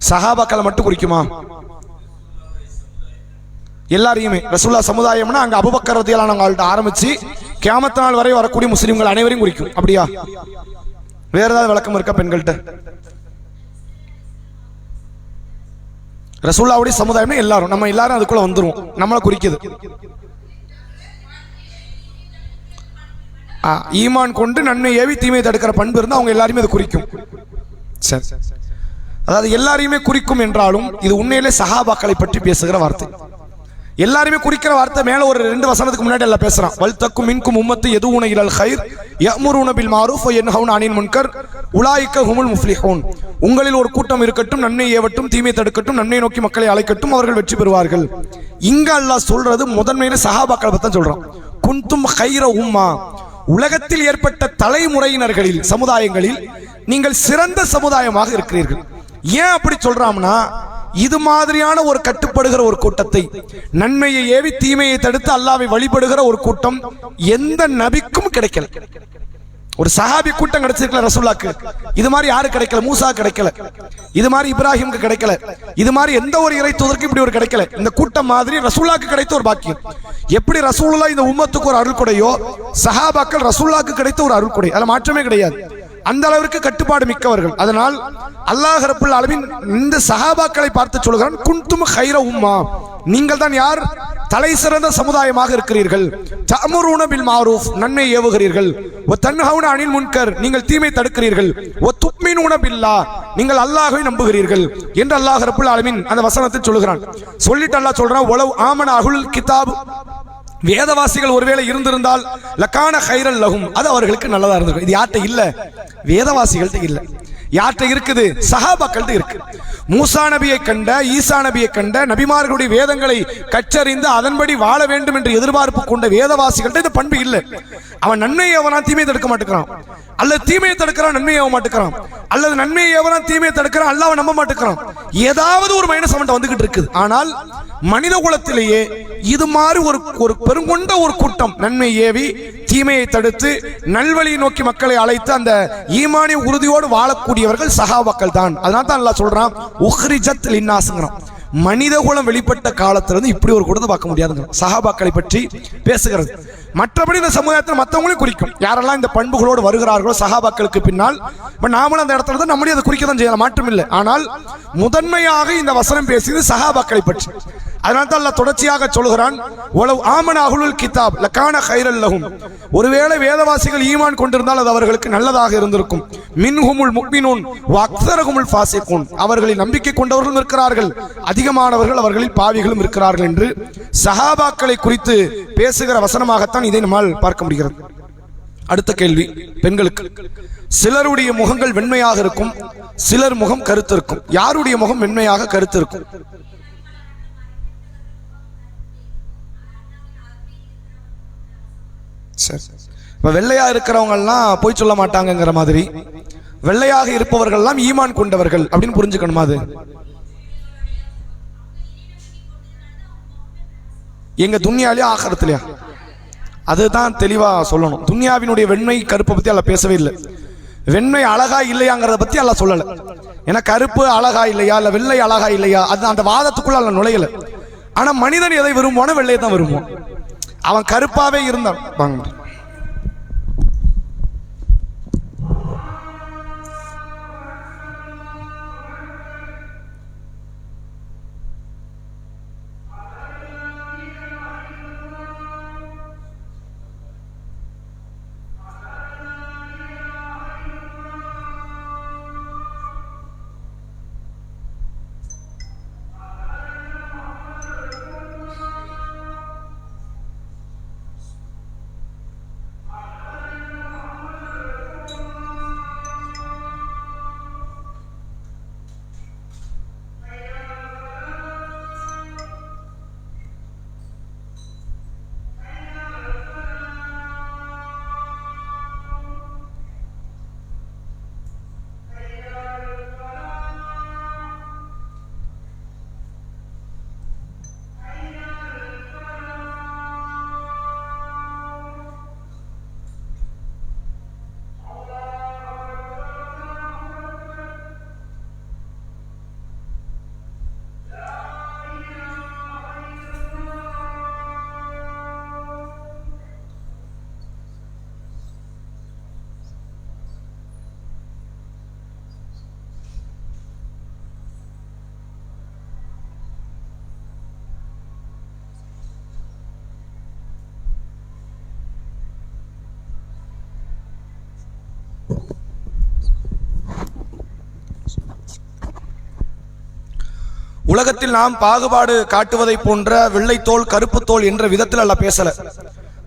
சஹாபாக்களை மட்டும் குறிக்குமா? எல்லாரையுமே. ரசூலுல்லாஹ் சமுதாயம்னா அங்க அபூபக்கர் ரலியல்லாஹு அன்ஹு ஆரம்பிச்சு கியாமத் நாள் வரை வரக்கூடிய முஸ்லிம்கள் அனைவரையும் குறிக்கும். அப்படியா? வேற ஏதாவது விளக்கம் இருக்கா பெண்கள்கிட்ட? ரசூலுல்லாஹ்வுடைய சமுதாயம்னா எல்லாரும், நம்ம எல்லாரும் அதுக்குள்ள வந்துருவோம், நம்மளை குறிக்குது. ஈமான் கொண்டு நன்மை ஏவி தீமையை தடுக்கிற பண்பு இருந்தா அவங்க எல்லாருமே அது குறிக்கும். சரி, அதாவது எல்லாரையுமே குறிக்கும் என்றாலும் இது உண்மையிலே சஹாபாக்களை பற்றி பேசுகிற வார்த்தை. எல்லாருமே குறிக்கிற வார்த்தை மேல ஒரு 2 வசனத்துக்கு முன்னாடி எல்லாம் பேசுறான். வல் தக்கும் மின்கும் உம்மத்து யதுஊன இலல் கைர் யஅமுருன பில் மஅரூஃப் வ யன்ஹவுன அனில் முன்கர் உலாயிக ஹுமுல் முஃப்லிஹூன். உங்களில் ஒரு கூட்டம் இருக்கட்டும், நன்மை ஏவட்டும், தீமை தடுக்கட்டும், நன்மை நோக்கி மக்களை அழைக்கட்டும், அவர்கள் வெற்றி பெறுவார்கள். இங்க அல்லாஹ் சொல்றது முதன்மையில சஹாபாக்களை பத்தி தான் சொல்றான். குன்தும் கைர உம்மா, உலகத்தில் ஏற்பட்ட தலைமுறையினர்களில், சமுதாயங்களில் நீங்கள் சிறந்த சமுதாயமாக இருக்கிறீர்கள். ஏன் அப்படி சொல்றாம்னா, இது மாதிரியான ஒரு கட்டுப்படுகிற ஒரு கூட்டத்தை, நன்மையை ஏவி தீமையை தடுத்து அல்லாஹ்வை வழிபடுகிற ஒரு கூட்டம் எந்த நபிக்கும் கிடைக்கல. ஒரு சஹாபி கூட்டம் கிடைச்சிருக்கல ரசூலுல்லாஹ்க்கு, இது மாதிரி யாரு கிடைக்கல? மூசா கிடைக்கல, இது மாதிரி இப்ராஹிமுக்கு கிடைக்கல, இது மாதிரி எந்த ஒரு இறை தூதருக்கு இப்படி ஒரு கிடைக்கல. இந்த கூட்டம் மாதிரி ரசூலுல்லாஹ்க்கு கிடைத்த ஒரு பாக்கியம். எப்படி ரசூலுல்லாஹ் இந்த உம்மத்துக்கு ஒரு அருள் கொடையோ, சஹாபாக்கள் ரசூலுல்லாஹ்க்கு கிடைத்த ஒரு அருள் கொடை, அதுல மாற்றமே கிடையாது. அந்த அளவிற்கு கட்டுப்பாடு மிக்கவர்கள். அதனால் அல்லாஹ் ரப்புல் ஆலமீன் இந்த சஹாபாக்களை பார்த்து சொல்கிறான், குன்தும் கைர உம்மா, நீங்கள் தான் யார்? தலை சிறந்த சமுதாயமாக இருக்கிறீர்கள். தஅமுருன பில் மாரூஃப், நன்மை ஏவுகிறீர்கள். வ தன்ஹவுன அனில் முன்கர், நீங்கள் தீமை தடுக்கிறீர்கள். வ துக்மினூன பில்லாஹ், நீங்கள் அல்லாஹ்வை நம்புகிறீர்கள் என்று அல்லாஹ் ரப்பல் ஆலமீன் அந்த வசனத்தை சொல்கிறான். சொல்லிட்டு அல்லாஹ் சொல்றான், வலவ் ஆமன அஹ்லுல் கிதாப், வேதவாசிகள் ஒருவேளை இருந்திருந்தால் லக்கான கைரல் லகும், அது அவர்களுக்கு நல்லதா இருந்திருக்கும். இது யார்கிட்ட இல்ல? வேதவாசிகள்கிட்ட இல்ல. யார்கிட்ட இருக்குது? சஹாபாக்கள்கிட்ட இருக்கு. மூசா நபியை கண்ட, ஈசா நபியை கண்ட, நபிமார்களுடைய வேதங்களை கற்றறிந்து அதன்படி வாழ வேண்டும் என்று எதிர்பார்ப்பு கொண்ட வேதவாசிகள்கிட்ட இந்த பண்பு இல்லை. அவன் நன்மையை எவனான் தீமையை தடுக்க மாட்டேங்கிறான், அல்லது தீமையை தடுக்கிறான் நன்மையை ஏவ மாட்டேங்கிறான், அல்லது நன்மையை எவனான் தீமையை தடுக்கிறான் அல்லாஹ்வை நம்ப மாட்டேங்கிறான். ஏதாவது ஒரு மைனஸ் அவன்கிட்ட வந்துகிட்டு இருக்குது. ஆனால் மனித குலத்திலேயே இது மாதிரி ஒரு பெருங்கொண்ட ஒரு கூட்டம் நன்மை ஏவி தீமையை தடுத்து நல்வழியை நோக்கி மக்களை அழைத்து அந்த ஈமானிய உறுதியோடு வாழக்கூடியவர்கள் சஹாபாக்கள் தான். அதனால தான் அல்லாஹ் சொல்றான், உஹ்ரிஜத் லின்னாஸ்ங்கறான். மனித குலம் வெளிப்பட்ட காலத்திலிருந்து இப்படி ஒரு கூட்டத்தை பார்க்க முடியாதுங்க. சஹாபாக்களை பற்றி பேசுகிறது. மற்றபடி இந்த சமுதாயத்தில் மற்றவங்களையும் குறிக்கும். யாரெல்லாம் இந்த பண்புகளோடு வருகிறார்களோ சஹாபாக்களுக்கு பின்னால், நாமளும் அந்த இடத்துல தான் நம்மளே அதை குறிக்க தான் செய்யலாம், மாற்றம் இல்லை. ஆனால் முதன்மையாக இந்த வசனம் பேசியது சஹாபாக்களை பற்றி. அதனால தான் அல்லாஹ் தொடர்ச்சியாக சொல்கிறான், வலவ் ஆமன அஹ்லுல் கிதாப் லகான கைரல் லஹும், ஒருவேளை வேதவாசிகள் ஈமான் கொண்டிருந்தால் அது அவர்களுக்கு நல்லதாக இருந்திருக்கும். மின்ஹுமுல் முஃமினூன் வ அக்ஸரஹுமுல் ஃபாசிகூன், அவர்களில் நம்பிக்கை கொண்டவர்களும் இருக்கிறார்கள், அதிகமானவர்கள் அவர்களில் பாவிகளும் இருக்கிறார்கள் என்று சஹாபாக்களை குறித்து பேசுகிற வசனமாகத்தான் இதை நம்மால் பார்க்க முடிகிறது. அடுத்த கேள்வி பெண்களுக்கு. சிலருடைய முகங்கள் வெண்மையாக இருக்கும், சிலர் முகம் கருத்து இருக்கும். யாருடைய முகம் வெண்மையாக கருத்து இருக்கும்? இப்ப வெள்ளையா இருக்கிறவங்க எல்லாம் போய் சொல்ல மாட்டாங்கிற மாதிரி வெள்ளையாக இருப்பவர்கள் எல்லாம் ஈமான் கொண்டவர்கள் அப்படின்னு புரிஞ்சுக்கணுமா? அது எங்க துன்யாலயா ஆகரத்திலயா? அதுதான் தெளிவா சொல்லணும். துன்யாவினுடைய வெண்மை கருப்பை பத்தி அல்ல பேசவே இல்லை. வெண்மை அழகா இல்லையாங்கிறத பத்தி அல்ல சொல்லல. ஏன்னா கருப்பு அழகா இல்லையா இல்ல வெள்ளை அழகா இல்லையா, அது அந்த வாதத்துக்குள்ள அல்ல நுழையல. ஆனா மனிதன் எதை விரும்புவானோ வெள்ளையை தான் விரும்புவான். அவன் கருப்பாவே இருந்தான். உலகத்தில் நாம் பாகுபாடு காட்டுவதை போன்ற வெள்ளை தோல் கருப்பு தோல் என்ற விதத்தில் அல்லாஹ் பேசல.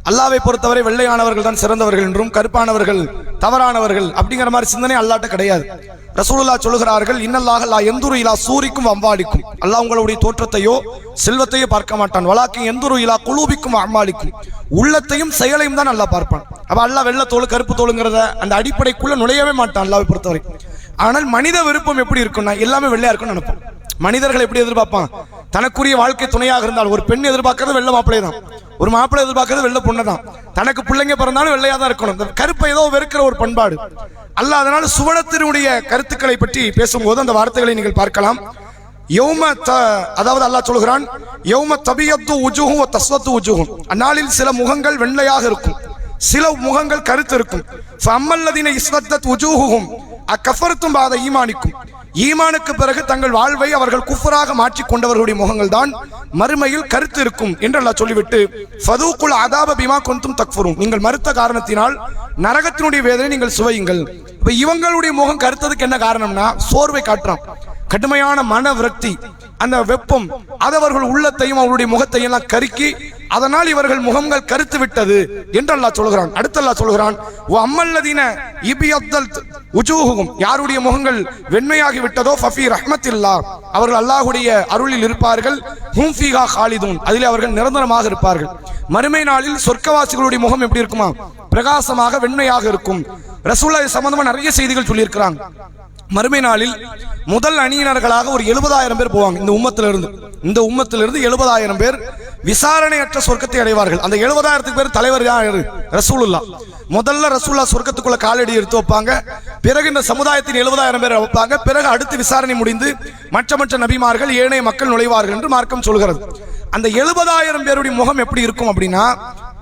அல்லாஹ்வை பொறுத்தவரை வெள்ளையானவர்கள் தான் சிறந்தவர்கள் என்றும் கருப்பானவர்கள் தவறானவர்கள் அப்படிங்கிற மாதிரி சிந்தனை அல்லாஹ்ட்ட கிடையாது. ரசூலுல்லாஹ் சொல்லுகிறார்கள், இன்னல்லாஹ லா யந்துரு இலா சூரிக்கும் அம்வாலிக்கும், அல்லாஹ் உங்களுடைய தோற்றத்தையோ செல்வத்தையோ பார்க்க மாட்டான். வலாக்கின் யந்துரு இலா குலூபிக்கும் அம்வாலிக்கும், உள்ளத்தையும் செயலையும் தான் அல்லாஹ் பார்ப்பான். அப்ப அல்லாஹ் வெள்ளை தோல் கருப்பு தோலுங்கிறத அந்த அடிப்படைக்குள்ள நுழையவே மாட்டான் அல்லாஹ்வை பொறுத்தவரை. ஆனால் மனித விருப்பம் எப்படி இருக்கும்னா எல்லாமே வெள்ளையா இருக்கும்னு நினைப்போம். மனிதர்கள் எப்படி எதிர்பார்ப்பான்? தனக்குரிய வாழ்க்கை துணையாக இருந்தால் ஒரு பெண் எதிர்பார்க்கறது வெள்ளை மாப்பிள்ளை தான், ஒரு மாப்பிள்ளை எதிர்பார்க்கறது வெள்ளை பொண்ணு தான். தனக்கு பிள்ளைங்க பிறந்தாலும் வெள்ளையா தான் இருக்கணும். கருப்பை ஏதோ வெறுக்கிற ஒரு பண்பாடு அல்லாஹ். அதனால சுவனத்தினுடைய கருத்துக்களை பற்றி பேசும்போது அந்த வார்த்தைகளை நீங்கள் பார்க்கலாம். அதாவது அல்லாஹ் சொல்கிறான், யௌம தபியத்து உஜுஹும் வ தஸ்வத்து உஜுஹும், அந்நாளில் சில முகங்கள் வெள்ளையாக இருக்கும், சில முகங்கள் கருத்து இருக்கும். ஃபஅம்மல்லதீன இஸ்வத்தத் உஜூஹுஹும் அகஃபர்தும் பாத ஈமானிக்கும், ஈமானுக்கு பிறகு தங்கள் வாழ்வை அவர்கள் குஃபராக மாற்றிக் கொண்டவர்களுடைய முகங்கள் தான் மறுமையில் கருத்து இருக்கும் என்று அல்லாஹ் சொல்லிவிட்டு ஃபதூகுல் அதாப பிமா குன்தும் தக்ஃபுரூன், நீங்கள் மறுத்த காரணத்தினால் நரகத்தினுடைய வேதனை நீங்கள் சுவையுங்கள். இப்ப இவங்களுடைய முகம் கருத்ததுக்கு என்ன காரணம்னா சோர்வை காட்டுறான், கடுமையான மன விரக்தி, அந்த வெப்பம் அது அவர்கள் உள்ளத்தையும் அவருடைய முகத்தையும் எல்லாம் கருக்கி அதனால் இவர்கள் முகங்கள் கருத்து விட்டது என்று அல்லாஹ் சொல்கிறான். அடுத்து அல்லாஹ் சொல்கிறான், ஓ அம்மல்லதீன இபியத்தல் உஜூஹுகும், யாருடைய முகங்கள் வெண்மையாகி விட்டதோ ஃபஃபி ரஹ்மத்தில்லா, அவர்கள் அல்லாஹ்வுடைய அருளில் இருப்பார்கள். ஹும் ஃபீஹா காலிதூன், அதிலே அவர்கள் நிரந்தரமாக இருப்பார்கள். மறுமை நாளில் சொர்க்கவாசிகளுடைய முகம் எப்படி இருக்குமா? பிரகாசமாக வெண்மையாக இருக்கும். ரசூலுல்லாஹி சம்பந்தமா நிறைய செய்திகள் சொல்லியிருக்கிறாங்க. மறுமை நாளில் முதல் அணியினர்களாக ஒரு 70,000 பேர் போவாங்க. இந்த உம்மத்திலிருந்து 70,000 பேர் விசாரணையற்ற சொர்க்கத்தை அடைவார்கள். அந்த 70,000 பேர் தலைவர் யாரு? ரசூலுல்லாஹ். முதல்ல ரசூலுல்லாஹ் சொர்க்கத்துக்குள்ள காலடி எடுத்து வைப்பாங்க. பிறகு இந்த சமுதாயத்தின் 70,000 பேர் வைப்பாங்க. பிறகு அடுத்து விசாரணை முடிந்து மற்ற நபிமார்கள் ஏனைய மக்கள் நுழைவார்கள் என்று மார்க்கம் சொல்கிறது. அந்த 70,000 பேருடைய முகம் எப்படி இருக்கும் அப்படின்னா,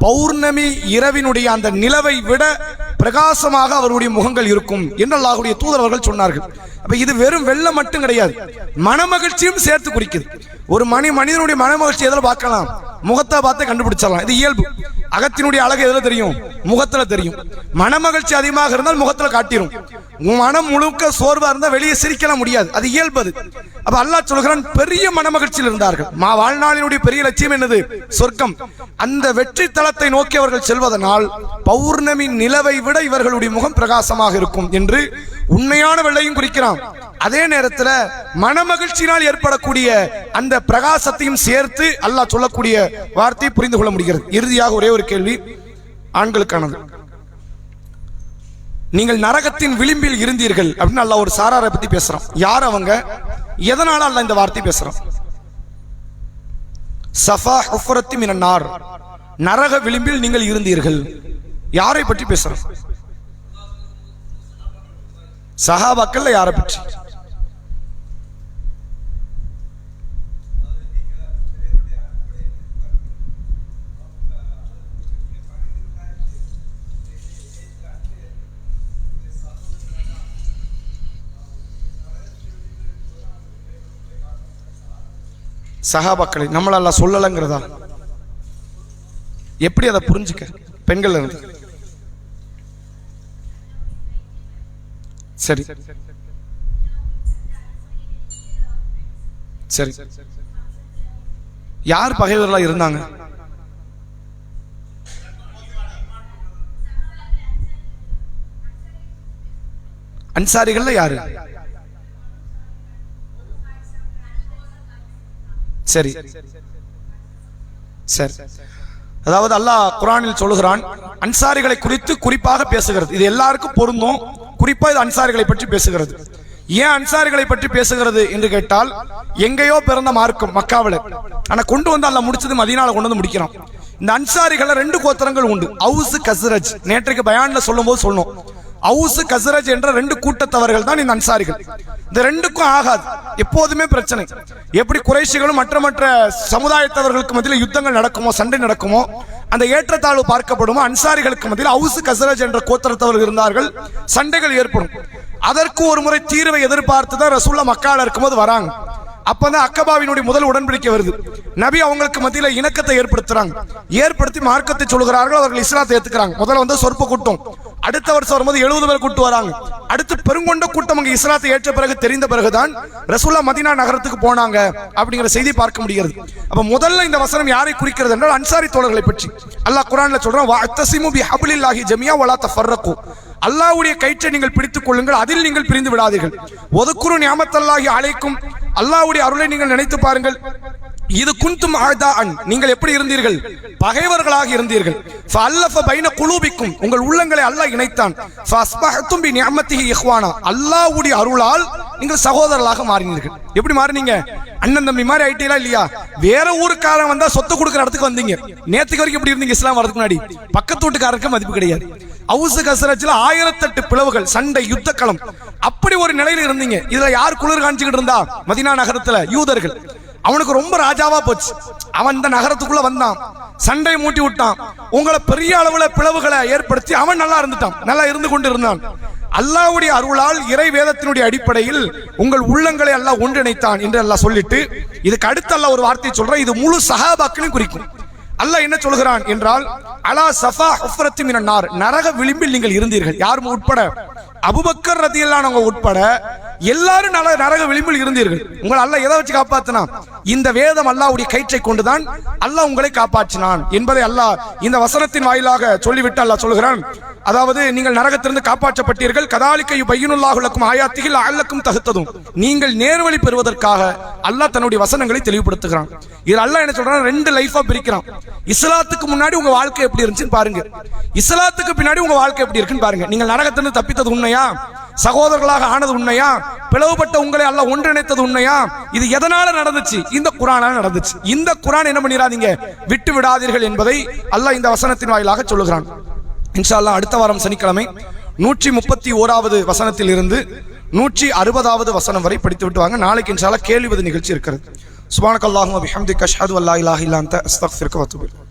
பௌர்ணமி இரவினுடைய அந்த நிலவை விட பிரகாசமாக அவருடைய முகங்கள் இருக்கும் என்று அல்லாஹ்வுடைய தூதர் அவர்கள் சொன்னார்கள். அப்ப இது வெறும் வெள்ளம் மட்டும் கிடையாது, மனமகிழ்ச்சியும் சேர்த்து குறிக்குது. ஒரு மனிதனுடைய மனமகிழ்ச்சி எதில் பார்க்கலாம்? முகத்தை பார்த்து கண்டுபிடிச்சிடலாம். இது இயல்பு. அகத்தினுடைய அழகு எதுல தெரியும்? முகத்துல தெரியும். மனமகிழ்ச்சி அதிகமாக இருந்தால் முகத்துல காட்டிடும். மனம் முழுக்க சோர்வா இருந்தா வெளியே சிரிக்கலாம் முடியாது, அது இயல்பது. அப்ப அல்லாஹ் சொல்கிறான், பெரிய மனமகிழ்ச்சியில் இருந்தார்கள். வாழ்நாளினுடைய பெரிய லட்சியம் என்னது? சொர்க்கம். அந்த வெற்றி தளத்தை நோக்கி அவர்கள் செல்வதனால் பௌர்ணமி நிலவை விட இவர்களுடைய முகம் பிரகாசமாக இருக்கும் என்று உண்மையான வெள்ளையும் குறிக்கிறான். அதே நேரத்தில் மனமகிழ்ச்சியினால் ஏற்படக்கூடிய அந்த பிரகாசத்தையும் சேர்த்து அல்லாஹ் சொல்லக்கூடிய வார்த்தையை புரிந்து கொள்ள முடிகிறது. இறுதியாக ஒரே ஒரு கேள்வி ஆண்களுக்கானது. நீங்கள் நரகத்தின் விளிம்பில் இருந்தீர்கள் அப்படின்னு அல்லாஹ் ஒரு சாராரை பத்தி பேசுறான். யார் அவங்க? எதனால அல்லாஹ் இந்த வார்த்தை பேசுறான்? சஃபா ஹுஃபரத்தி மினன் நார், நரக விளிம்பில் நீங்கள் இருந்தீர்கள். யாரை பற்றி பேசுறான்? சஹாபாக்கள்ல யாரை பற்றி? சஹாபாக்களை நம்மளால சொல்லலங்கிறதா? எப்படி அதை புரிஞ்சுக்க? பெண்கள் இருந்து சரி சரி யார் பகைவர்களா இருந்தாங்க? அன்சாரிகள்ல யாரு? சரி சரி. அதாவது அல்லாஹ் குர்ஆனில் சொல்லுகிறான், அன்சாரிகளை குறித்து குறிப்பாக பேசுகிறது. இது எல்லாருக்கும் பொருந்தும். குறிப்பா இது அன்சாரிகளை பற்றி பேசுகிறது. ஏன் அன்சாரிகளை பற்றி பேசுகிறது என்று கேட்டால், எங்கேயோ பிறந்த மார்க்கம் மக்காவில், ஆனா கொண்டு வந்து அல்லாஹ் முடிச்சது மதீனால கொண்டு வந்து முடிக்கிறான். இந்த அன்சாரிகள் 2 கோத்திரங்கள் உண்டு, அவுஸ் கஸ்ரஜ். நேற்றைக்கு பயான்ல சொல்லும் போது சொன்னோம், அவுஸ் கஸ்ரஜ் என்ற 2 கூட்டத்தவர்கள் தான் இந்த அன்சாரிகள். இந்த 2க்கும் ஆகாது, எப்போதுமே பிரச்சனை. எப்படி குறைஷிகளும் மற்ற சமுதாயத்தவர்களுக்கு மத்தியில் யுத்தங்கள் நடக்குமோ, சண்டை நடக்குமோ, அந்த ஏற்றத்தாழ்வு பார்க்கப்படுமோ, அன்சாரிகளுக்கு மத்தியில் அவுஸ் கஸ்ரஜ் என்ற கோத்திரத்தவர்கள் இருந்தார்கள், சண்டைகள் ஏற்படும். அதற்கு ஒரு முறை தீர்வை எதிர்பார்த்து தான் ரசூலுல்லாஹ் மக்கால இருக்கும்போது வராங்க. அப்பதான் அக்கபாவினுடைய முதல் உடன்படிக்கை வருது. நபி அவங்களுக்கு மத்தியில இணக்கத்தை ஏற்படுத்தி மார்க்கத்தை சொல்கிறார்கள். அவர்கள் இஸ்லாத்தை ஏத்துக்கிறாங்க. முதல்ல வந்து சொற்ப கூட்டம், அடுத்த வருஷம் வரும்போது 70 பேர் கூட்டு வராங்க. அடுத்து பெருங்கொண்ட கூட்டம் அங்க இஸ்லாத்தை ஏற்ற பிறகு தெரிந்த பிறகுதான் ரசூலுல்லாஹ் மதீனா நகரத்துக்கு போனாங்க அப்படிங்கிற செய்தி பார்க்க முடிகிறது. அப்ப முதல்ல இந்த வசனம் யாரை குறிக்கிறது என்றால் அன்சாரி தோழர்களை பற்றி. அல்லாஹ் குர்ஆன்ல சொல்றான், வஅத்தஸிமு பிஹப்லில்லாஹி ஜமீஆ வலா தஃபர்ரகு, அல்லாஹ்வுடைய கயிற்றை நீங்கள் பிடித்துக் கொள்ளுங்கள், அதில் நீங்கள் பிரிந்து விடாதீர்கள். ஒதுக்குரு நிஅமத்தல்லாஹி அலைக்கும், அல்லாஹ்வுடைய அருளை நீங்கள் நினைத்து பாருங்கள். இது குன்தும் அஅதான், நீங்கள் எப்படி இருந்தீர்கள்? பகைவர்களாக இருந்தீர்கள். ஃபஅல்லஃப பைன குலூபிக்கும், உங்கள் உள்ளங்களை அல்லாஹ் இணைத்தான். ஃபஅஸ்பஹதும் பிநிஅமத்திஹி இஹ்வானா, அல்லாஹ்வுடைய அருளால் நீங்கள் சகோதரர்களாக மாறினீர்கள். எப்படி மாறினீங்க? அண்ணன் தம்பி மாதிரி ஆயிட்டீங்களா இல்லையா? வேற ஊருக்காரன் வந்தா சொத்து கொடுக்குற இடத்துக்கு வந்தீங்க. நேத்துக்கு வரைக்கும் எப்படி இருந்தீங்க? இஸ்லாம் வரதுக்கு முன்னாடி பக்கத்து வீட்டுக்காரருக்கு மதிப்பு கிடையாது. அவுஸ் கஸ்ரஜ்ல 1008 பிளவுகள், சண்டை, யுத்த களம், அப்படி ஒரு நிலையில இருந்தீங்க. இதுல யார் குளிர் காஞ்சிக்கிட்டு இருந்தா? மதீனா நகரத்துல யூதர்கள். அவனுக்கு ரொம்ப ராஜாவா போச்சு. அவன் இந்த நகரத்துக்குள்ள வந்தான், சண்டை மூட்டி விட்டான், உங்களை பெரிய அளவுல பிளவுகளை ஏற்படுத்தி அவன் நல்லா இருந்துட்டான், நல்லா இருந்து கொண்டு இருந்தான். அல்லாஹ்வுடைய அருளால் இறை வேதத்தினுடைய அடிப்படையில் உங்கள் உள்ளங்களை அல்லாஹ் ஒன்றிணைத்தான் என்று அல்லாஹ் சொல்லிட்டு இதுக்கு அடுத்து அல்லாஹ் ஒரு வார்த்தை சொல்றான். இது முழு சஹாபாக்களையும் குறிக்கும். அல்லாஹ் என்ன சொல்கிறான் என்றால், அலா சஃபா ஹுஃப்ரத்தி மினன் நார், நரக விளிம்பில் நீங்கள் இருந்தீர்கள். யாரும் உட்பட, அபூபக்கர் ரலியல்லாஹு அன்ஹு உட்பட எல்லாரும் நரக விளிம்பில் இருந்தீர்கள். உங்களை அல்லாஹ் எதை வச்சு காப்பாற்றினான்? இந்த வேதம் அல்லாஹ்வுடைய கயிற்றை கொண்டுதான் அல்லாஹ் உங்களை காப்பாற்றினான் என்பதை அல்லாஹ் இந்த வசனத்தின் வாயிலாக சொல்லிவிட்டு அல்லாஹ் சொல்கிறான். அதாவது நீங்கள் நரகத்திலிருந்து காப்பாற்றப்பட்டீர்கள். கதாலிக யுபையினுல்லாஹு லக்கும் ஆயாத்திஹி லஅல்லக்கும் தஹ்ததுன், நீங்கள் நேர்வழி பெறுவதற்காக அல்லாஹ் தன்னுடைய வசனங்களை தெளிவுபடுத்துகிறான். இது அல்லாஹ் என்ன சொல்றான்? ரெண்டு லைஃபா பிரிக்கிறான். இஸ்லாத்துக்கு முன்னாடி உங்க வாழ்க்கை எப்படி இருந்துச்சுன்னு பாருங்க, இஸ்லாத்துக்கு பின்னாடி உங்க வாழ்க்கை எப்படி இருக்குன்னு பாருங்க. நீங்கள் நரகத்திலிருந்து தப்பித்தது உண்மையா? சகோதரர்களாக ஆனது உண்மையா? பிளவுபட்ட உங்களை அல்லாஹ் ஒன்றிணைத்தது உண்மையா? இது எதனால நடந்துச்சு? இந்த குர்ஆனால நடந்துச்சு. இந்த குர்ஆன் என்ன பண்ணிராதீங்க, விட்டு விடாதீர்கள் என்பதை அல்லாஹ் இந்த வசனத்தின் வாயிலாக சொல்லுகிறான். இன்ஷா அல்லாஹ் அடுத்த வாரம் சனிக்கிழமை 131வது வசனத்தில் இருந்து 160வது வசனம் வரை படித்து விட்டு வாங்க. நாளைக்கு இன்ஷா அல்லாஹ் கேள்வி பதில் நிகழ்ச்சி இருக்கிறது. சுப்ஹானக்கல்லாஹும்ம வபிஹம்திக அஷ்ஹது அல்லா இலாஹா இல்லா அன்த அஸ்தக்ஃபிருக வ அத்தூபு இலைக்.